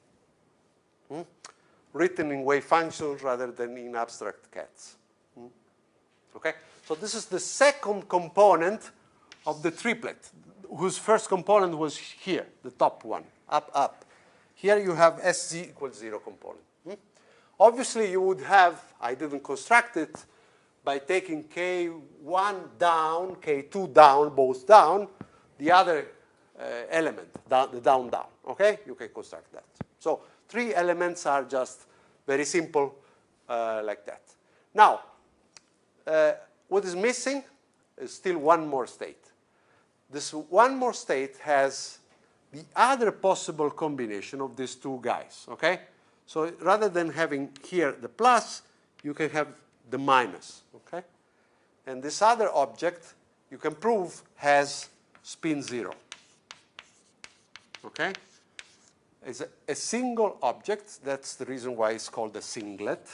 Written in wave functions rather than in abstract cats. Okay? So this is the second component of the triplet, whose first component was here, the top one, up, up. Here you have Sz equals 0 component. Obviously, you would have, I didn't construct it, by taking K1 down, K2 down, both down, the other element, the down, down. Okay? You can construct that. So 3 elements are just very simple like that. Now, what is missing is still one more state. This one more state has the other possible combination of these two guys, okay? So rather than having here the plus, you can have the minus, okay? And this other object, you can prove, has spin 0, okay? It's a single object. That's the reason why it's called a singlet.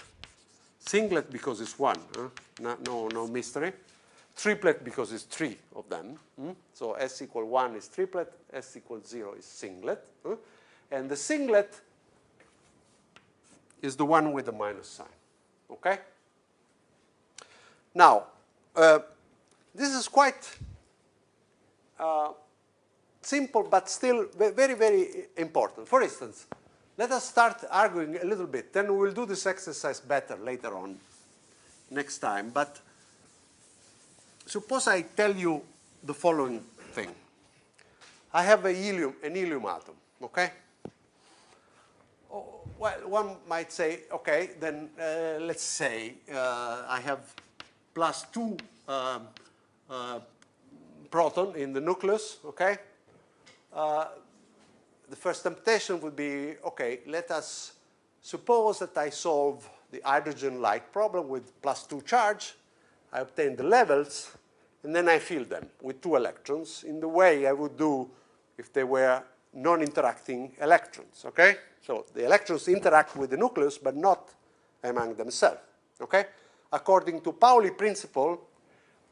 Singlet because it's one, no mystery. Triplet because it's 3 of them. So S equal 1 is triplet, S equal 0 is singlet. And the singlet is the one with the minus sign. Okay? Now, this is quite simple, but still very, very important. For instance, let us start arguing a little bit. Then we'll do this exercise better later on, next time. But suppose I tell you the following thing. I have an helium atom, okay? Oh, well, one might say, okay, then let's say I have plus 2 proton in the nucleus, okay? The first temptation would be, okay, let us suppose that I solve the hydrogen-like problem with plus 2 charge. I obtain the levels, and then I fill them with 2 electrons in the way I would do if they were non-interacting electrons, okay? So the electrons interact with the nucleus, but not among themselves, okay? According to Pauli principle,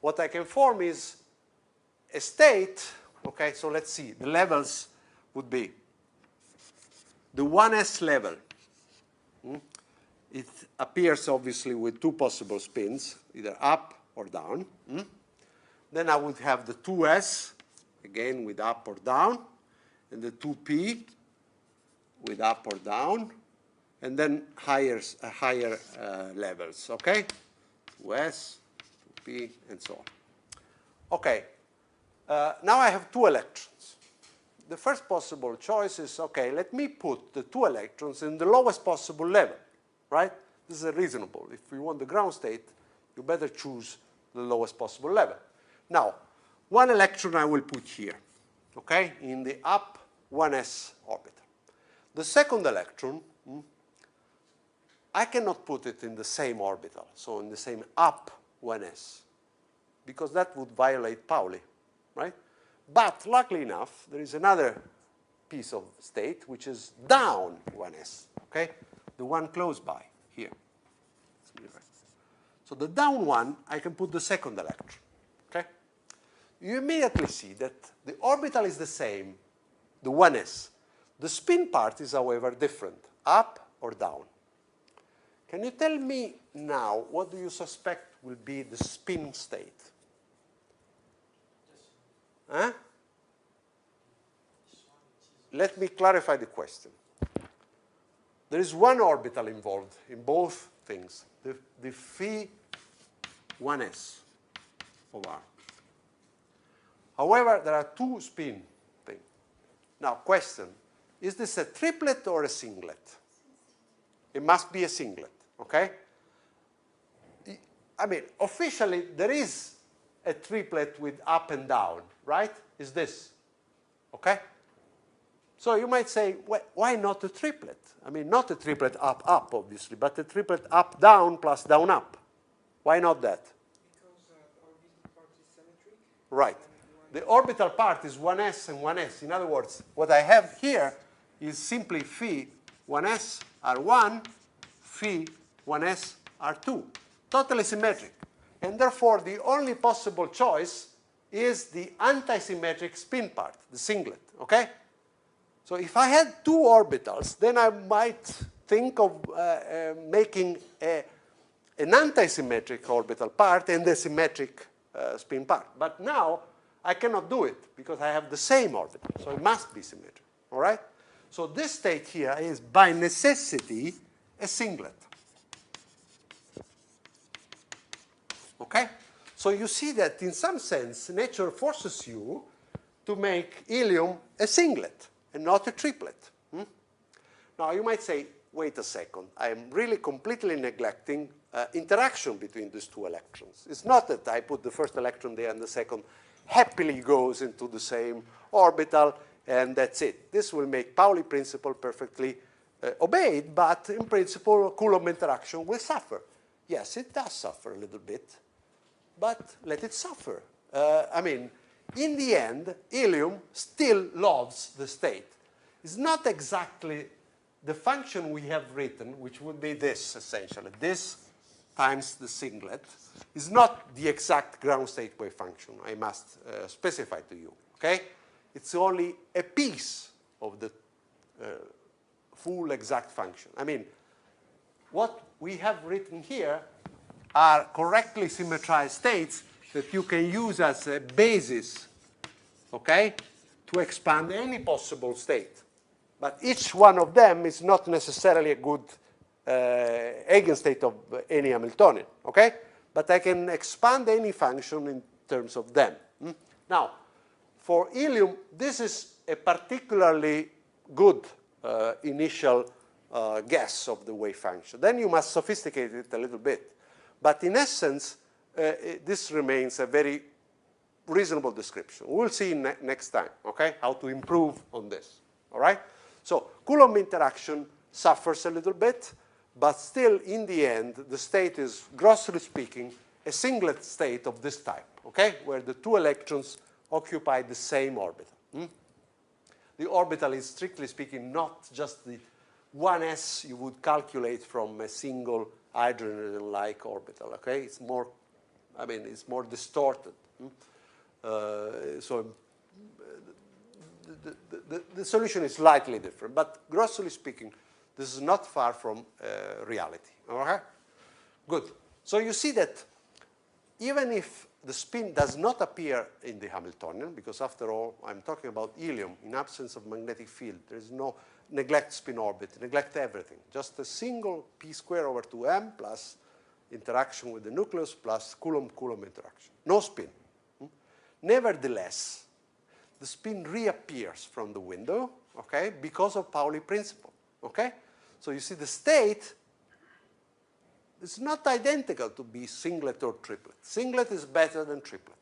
what I can form is a state, okay? So let's see, the levels would be the 1s level. It appears obviously with 2 possible spins, either up or down. Then I would have the 2s, again with up or down, and the 2p with up or down, and then higher levels, okay? 2s, 2p, and so on. Okay, now I have 2 electrons. The first possible choice is, okay, let me put the 2 electrons in the lowest possible level, right? This is reasonable. If you want the ground state, you better choose the lowest possible level. Now, one electron I will put here, okay, in the up 1s orbital. The second electron, I cannot put it in the same orbital, so in the same up 1s, because that would violate Pauli, right? But luckily enough, there is another piece of state which is down 1s, okay? The one close by here. So the down one, I can put the second electron, okay? You immediately see that the orbital is the same, the 1s. The spin part is, however, different, up or down. Can you tell me now what do you suspect will be the spin state? Huh? Let me clarify the question. There is one orbital involved in both things, the phi 1s of R. However, there are two spin things. Now, question, is this a triplet or a singlet? It must be a singlet, okay? I mean, officially, there is a triplet with up and down, right? Is this, okay? So you might say, why not a triplet? I mean, not a triplet up, up, obviously, but a triplet up, down, plus down, up. Why not that? Because the orbital part is symmetric. Right. The orbital part is 1s and 1s. In other words, what I have here is simply phi 1s R1, phi 1s R2. Totally symmetric. And therefore, the only possible choice is the antisymmetric spin part, the singlet, okay? So if I had two orbitals, then I might think of making an antisymmetric orbital part and a symmetric spin part. But now, I cannot do it because I have the same orbital. So it must be symmetric, all right? So this state here is, by necessity, a singlet. Okay? So you see that, in some sense, nature forces you to make helium a singlet and not a triplet. Now, you might say, wait a second. I'm really completely neglecting interaction between these two electrons. It's not that I put the first electron there and the second happily goes into the same orbital, and that's it. This will make Pauli principle perfectly obeyed, but in principle, Coulomb interaction will suffer. Yes, it does suffer a little bit, but let it suffer. I mean, in the end, helium still loves the state. It's not exactly the function we have written, which would be this, essentially. This times the singlet is not the exact ground state wave function, I must specify to you, okay? It's only a piece of the full exact function. I mean, what we have written here are correctly symmetrized states that you can use as a basis, okay, to expand any possible state. But each one of them is not necessarily a good eigenstate of any Hamiltonian, okay? But I can expand any function in terms of them. Now, for helium, this is a particularly good initial guess of the wave function. Then you must sophisticate it a little bit. But in essence, this remains a very reasonable description. We'll see next time, okay, how to improve on this, all right? So Coulomb interaction suffers a little bit, but still, in the end, the state is, grossly speaking, a singlet state of this type, okay, where the two electrons occupy the same orbital. The orbital is, strictly speaking, not just the 1s you would calculate from a single hydrogen-like orbital, okay? It's more, I mean, it's more distorted. So the solution is slightly different, but grossly speaking, this is not far from reality, okay? Good. So you see that even if the spin does not appear in the Hamiltonian, because after all, I'm talking about helium in absence of magnetic field. There is no neglect spin orbit, neglect everything. Just a single p squared over 2m plus interaction with the nucleus plus Coulomb-Coulomb interaction. No spin. Nevertheless, the spin reappears from the window, okay, because of Pauli principle, okay? So you see the state it's not identical to be singlet or triplet. Singlet is better than triplet.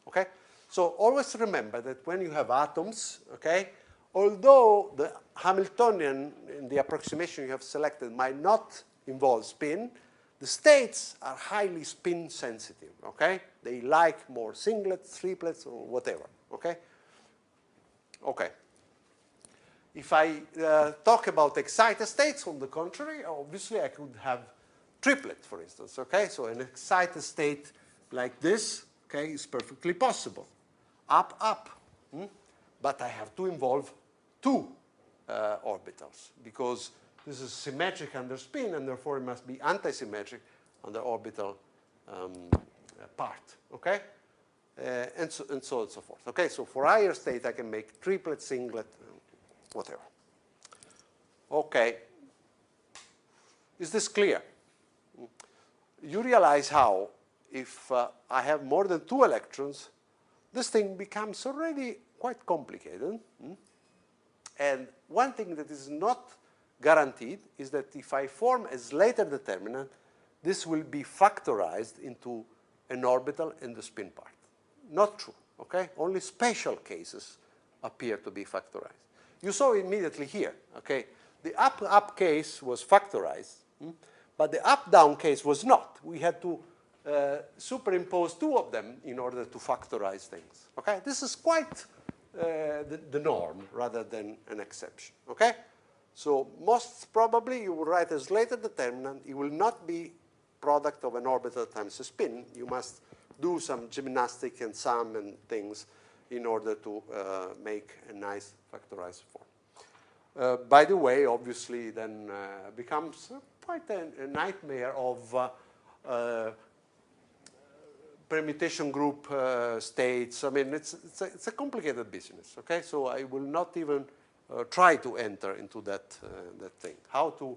Okay? So always remember that when you have atoms, okay, although the Hamiltonian in the approximation you have selected might not involve spin, the states are highly spin sensitive, okay? They like more singlets, triplets, or whatever, okay? Okay. If I talk about excited states, on the contrary, obviously I could have triplet, for instance, okay? So an excited state like this, okay, is perfectly possible. Up, up. But I have to involve two orbitals because this is symmetric under spin, and therefore it must be antisymmetric on the orbital part, okay? And so on and so forth. Okay, so for higher state, I can make triplet, singlet, whatever. Okay. Is this clear? You realize how, if I have more than 2 electrons, this thing becomes already quite complicated. And one thing that is not guaranteed is that if I form a Slater determinant, this will be factorized into an orbital and the spin part. Not true, okay? Only special cases appear to be factorized. You saw immediately here, okay? The up-up case was factorized, but the up-down case was not. We had to superimpose 2 of them in order to factorize things, okay? This is quite the norm rather than an exception, okay? So most probably you will write a Slater determinant. It will not be product of an orbital times a spin. You must do some gymnastic and sum and things in order to make a nice factorized form. By the way, obviously then becomes quite a nightmare of permutation group states. I mean, it's a complicated business, okay? So I will not even try to enter into that thing. How to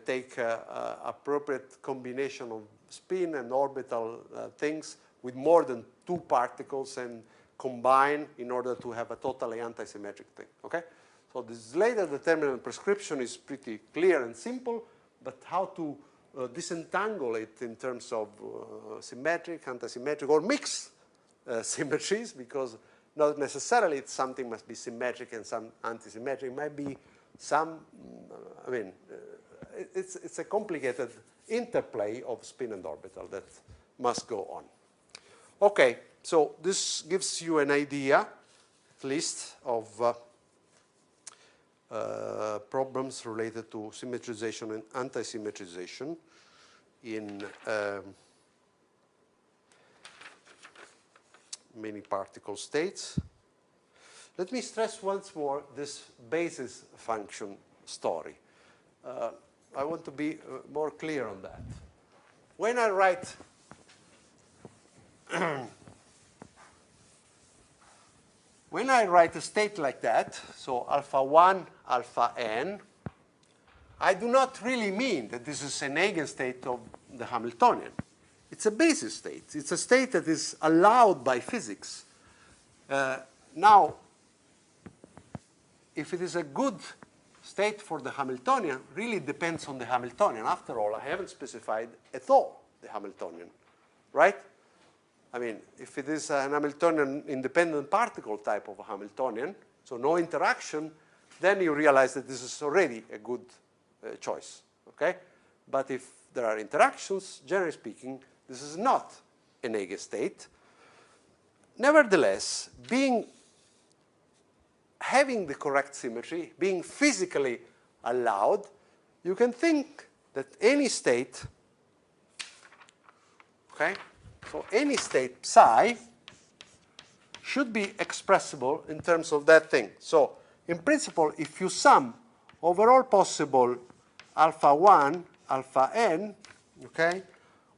take appropriate combination of spin and orbital things with more than 2 particles and combine in order to have a totally antisymmetric thing, okay? So the Slater determinant prescription is pretty clear and simple, but how to disentangle it in terms of symmetric, antisymmetric, or mixed symmetries, because not necessarily something must be symmetric and some antisymmetric. It might be some, I mean, it's a complicated interplay of spin and orbital that must go on. Okay, so this gives you an idea, at least, of problems related to symmetrization and antisymmetrization in many particle states. Let me stress once more this basis function story. I want to be more clear on that. When I write when I write a state like that, so alpha 1, alpha n, I do not really mean that this is an eigenstate of the Hamiltonian. It's a basis state. It's a state that is allowed by physics. Now, if it is a good state for the Hamiltonian, really depends on the Hamiltonian. After all, I haven't specified at all the Hamiltonian, right? I mean, if it is an Hamiltonian independent particle type of a Hamiltonian, so no interaction, then you realize that this is already a good choice, okay? But if there are interactions, generally speaking, this is not an eigenstate. Nevertheless, having the correct symmetry, being physically allowed, you can think that any state, okay, so any state psi should be expressible in terms of that thing. So in principle, if you sum over all possible alpha 1, alpha n, okay,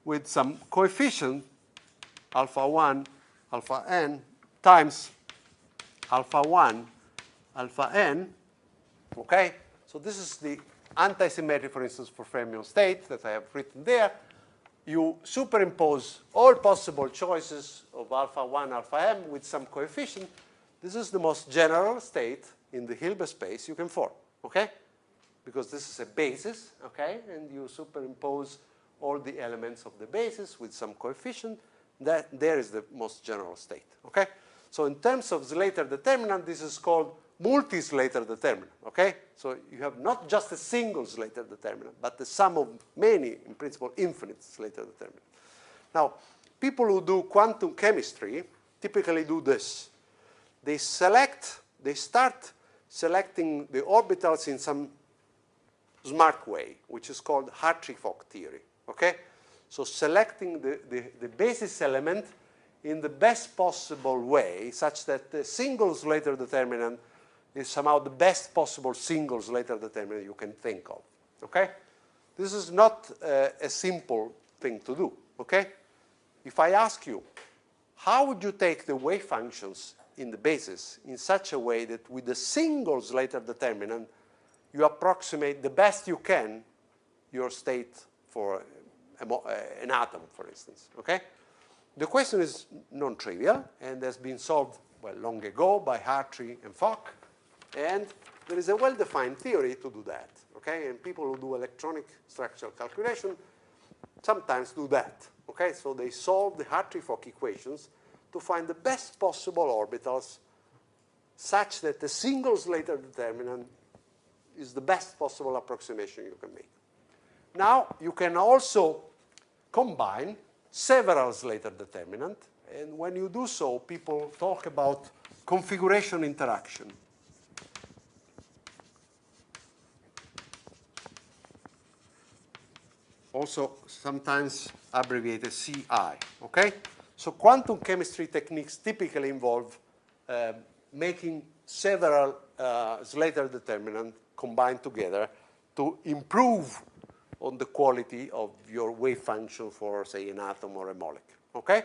with some coefficient alpha 1, alpha n times alpha 1, alpha n, okay? So this is the antisymmetry, for instance, for fermion state that I have written there. You superimpose all possible choices of alpha 1, alpha m with some coefficient. This is the most general state in the Hilbert space you can form, okay? Because this is a basis, okay? And you superimpose all the elements of the basis with some coefficient. That there is the most general state. Okay? So in terms of Slater determinant, this is called multi-Slater determinant. Okay? So you have not just a single Slater determinant, but the sum of many, in principle, infinite Slater determinants. Now, people who do quantum chemistry typically do this. They start selecting the orbitals in some smart way, which is called Hartree-Fock theory. Okay? So selecting the basis element in the best possible way, such that the single Slater determinant is somehow the best possible single Slater determinant you can think of. Okay? This is not a simple thing to do. Okay? If I ask you, how would you take the wave functions in the basis in such a way that with a single Slater determinant, you approximate the best you can your state for an atom, for instance. Okay? The question is non-trivial and has been solved well long ago by Hartree and Fock, and there is a well-defined theory to do that. Okay? And people who do electronic structural calculation sometimes do that. Okay? So they solve the Hartree-Fock equations to find the best possible orbitals such that the single Slater determinant is the best possible approximation you can make. Now, you can also combine several Slater determinants, and when you do so, people talk about configuration interaction. Also, sometimes abbreviated CI, okay? So quantum chemistry techniques typically involve making several Slater determinants combined together to improve on the quality of your wave function for, say, an atom or a molecule, okay?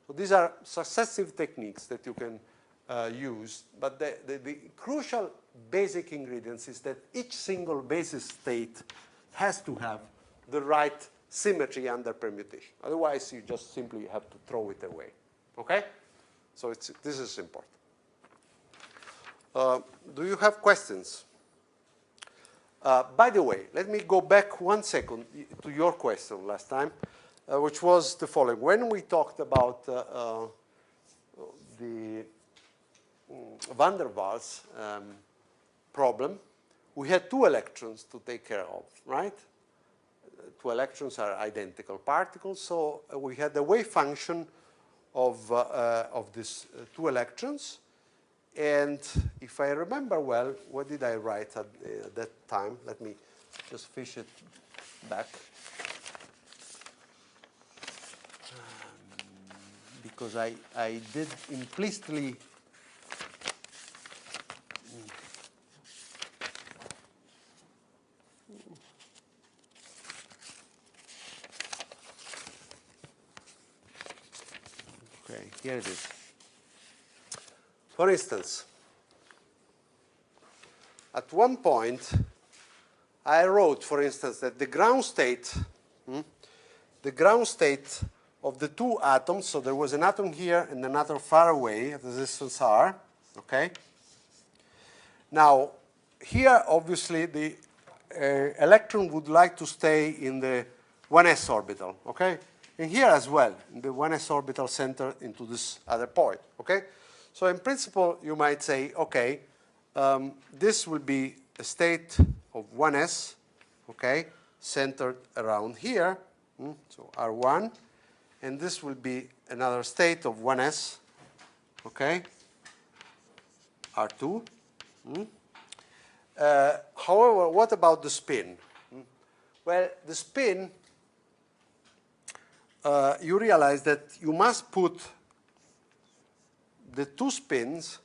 So these are successive techniques that you can use, but the crucial basic ingredients is that each single basis state has to have the right symmetry under permutation. Otherwise, you just simply have to throw it away, okay? So this is important. Do you have questions? By the way, let me go back 1 second to your question last time, which was the following. When we talked about the van der Waals problem, we had 2 electrons to take care of, right? 2 electrons are identical particles, so we had the wave function of these 2 electrons. And if I remember well, what did I write at that time? Let me just fish it back. Because I did implicitly okay, here it is. For instance, at one point, I wrote, for instance, that the ground state of the 2 atoms, so there was an atom here and an atom far away at the distance r, okay? Now, here, obviously, the electron would like to stay in the 1s orbital, okay? And here as well, in the 1s orbital center into this other point, okay? So in principle, you might say, okay, this will be a state of 1s, okay, centered around here, so R1, and this will be another state of 1s, okay, R2. However, what about the spin? Well, the spin, you realize that you must put the 2 spins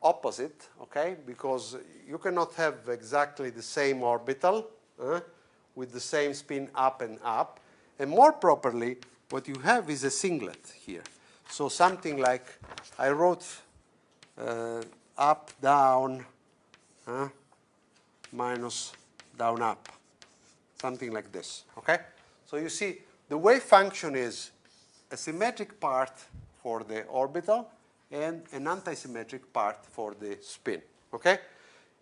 opposite, okay, because you cannot have exactly the same orbital with the same spin up and up. And more properly, what you have is a singlet here. So something like I wrote up, down, minus, down, up, something like this, okay? So you see, the wave function is a symmetric part for the orbital and an antisymmetric part for the spin, okay?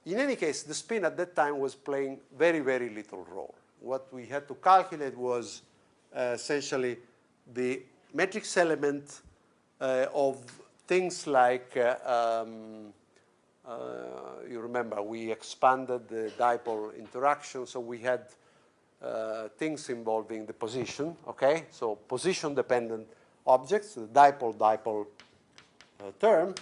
In any case, the spin at that time was playing very, very little role. what we had to calculate was essentially the matrix element of things like, you remember, we expanded the dipole interaction, so we had things involving the position, okay? So position-dependent objects, the dipole-dipole term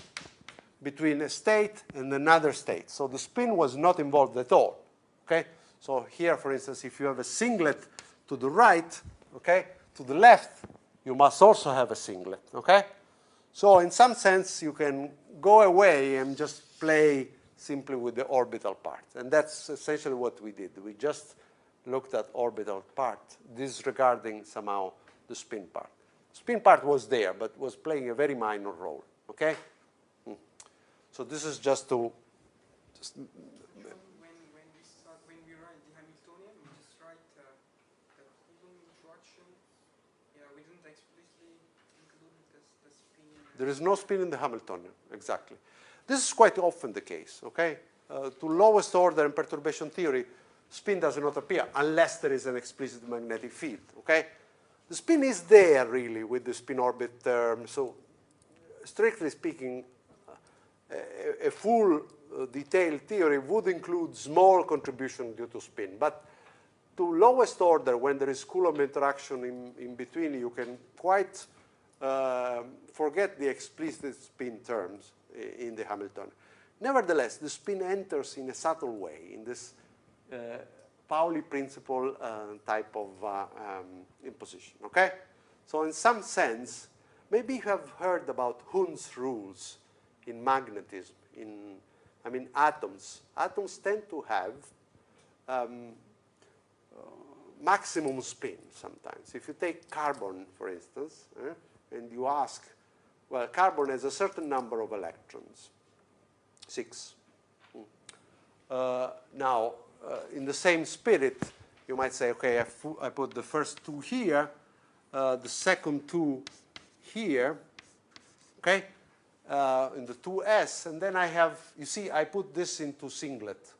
between a state and another state. So the spin was not involved at all, okay? So here, for instance, if you have a singlet to the right, okay, to the left, you must also have a singlet, okay? So in some sense, you can go away and just play simply with the orbital part. And that's essentially what we did. We just looked at orbital part, disregarding somehow the spin part. Spin part was there, but was playing a very minor role, okay? So this is just to... When we write the Hamiltonian, we just write the Coulomb interaction. Yeah, we don't explicitly include the spin. There is no spin in the Hamiltonian, exactly. This is quite often the case, okay? To lowest order in perturbation theory, spin does not appear unless there is an explicit magnetic field, okay? The spin is there, really, with the spin-orbit term. So strictly speaking, a full detailed theory would include small contribution due to spin. But to lowest order, when there is Coulomb interaction in between, you can quite forget the explicit spin terms in the Hamiltonian. Nevertheless, the spin enters in a subtle way in this Pauli principle type of imposition, okay? So in some sense, maybe you have heard about Hund's rules in magnetism, I mean, atoms. Atoms tend to have maximum spin sometimes. If you take carbon, for instance, and you ask, well, carbon has a certain number of electrons, 6. Now, in the same spirit, you might say, okay, I put the first 2 here, the second 2 here, okay? In the 2s, and then I have, you see, I put this into singlet.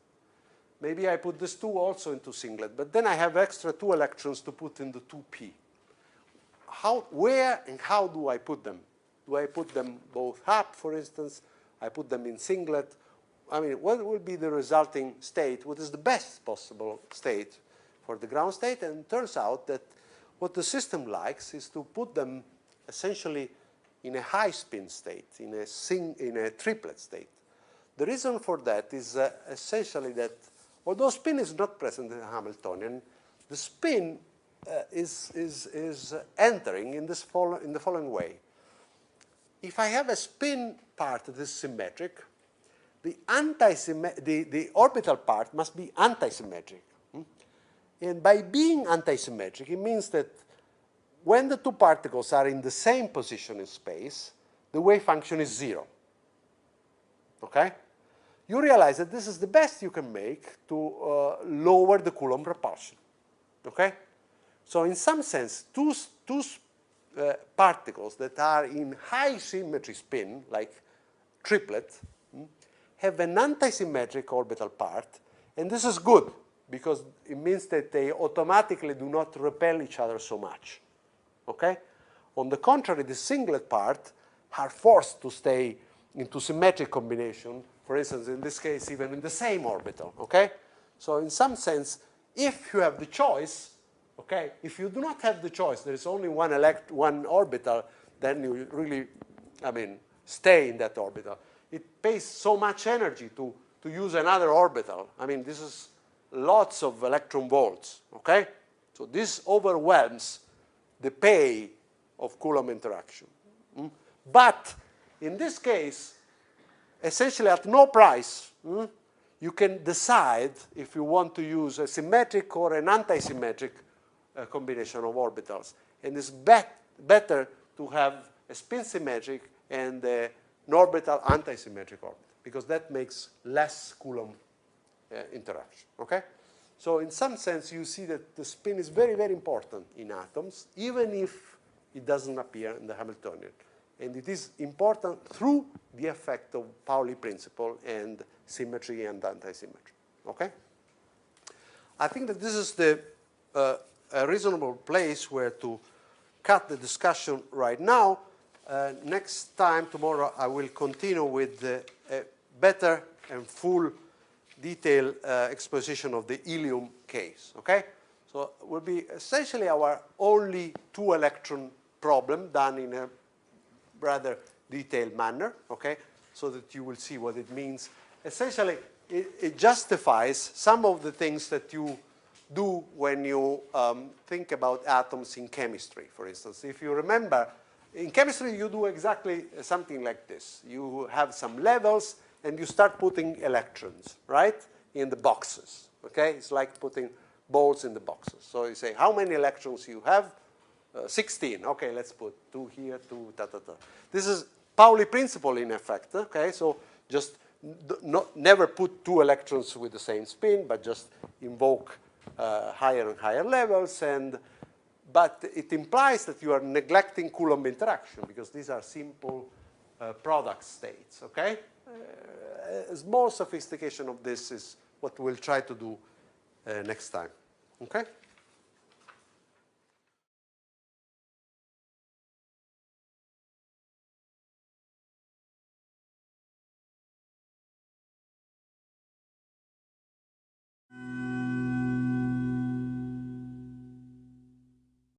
Maybe I put this 2 also into singlet, but then I have extra 2 electrons to put in the 2p. Where and how do I put them? Do I put them both up, for instance? I put them in singlet. I mean, what will be the resulting state? What is the best possible state for the ground state? And it turns out that what the system likes is to put them essentially in a high spin state, in a triplet state. The reason for that is essentially that although spin is not present in the Hamiltonian, the spin is entering in the following way. If I have a spin part that is symmetric, the orbital part must be antisymmetric. And by being antisymmetric, it means that when the 2 particles are in the same position in space, the wave function is 0. Okay? You realize that this is the best you can make to lower the Coulomb repulsion. Okay? So in some sense, two particles that are in high symmetry spin, like triplet, have an antisymmetric orbital part, and this is good because it means that they automatically do not repel each other so much. Okay? On the contrary, the singlet part are forced to stay into symmetric combination, for instance, in this case, even in the same orbital. Okay? So in some sense, if you have the choice, okay, if you do not have the choice, there is only one orbital, then you really, I mean, stay in that orbital. It pays so much energy to use another orbital. I mean, this is lots of electron volts, okay? So this overwhelms the pay of Coulomb interaction. But in this case, essentially at no price, you can decide if you want to use a symmetric or an antisymmetric combination of orbitals. And it's better to have a spin symmetric and an orbital antisymmetric orbit, because that makes less Coulomb interaction, okay? So in some sense, you see that the spin is very, very important in atoms, even if it doesn't appear in the Hamiltonian. And it is important through the effect of Pauli principle and symmetry and antisymmetry, okay? I think that this is the a reasonable place where to cut the discussion right now. Next time, tomorrow, I will continue with a better and full detailed exposition of the helium case, okay? So it will be essentially our only 2-electron problem done in a rather detailed manner, okay? So that you will see what it means. Essentially, it justifies some of the things that you do when you think about atoms in chemistry, for instance. If you remember, in chemistry, you do exactly something like this. You have some levels, and you start putting electrons, right, in the boxes, okay? It's like putting balls in the boxes. So you say, how many electrons you have? 16. Okay, let's put 2 here, 2, ta, ta, ta. This is Pauli principle, in effect, okay? So just never put 2 electrons with the same spin, but just invoke higher and higher levels, but it implies that you are neglecting Coulomb interaction, because these are simple product states, okay? A small sophistication of this is what we'll try to do next time, okay?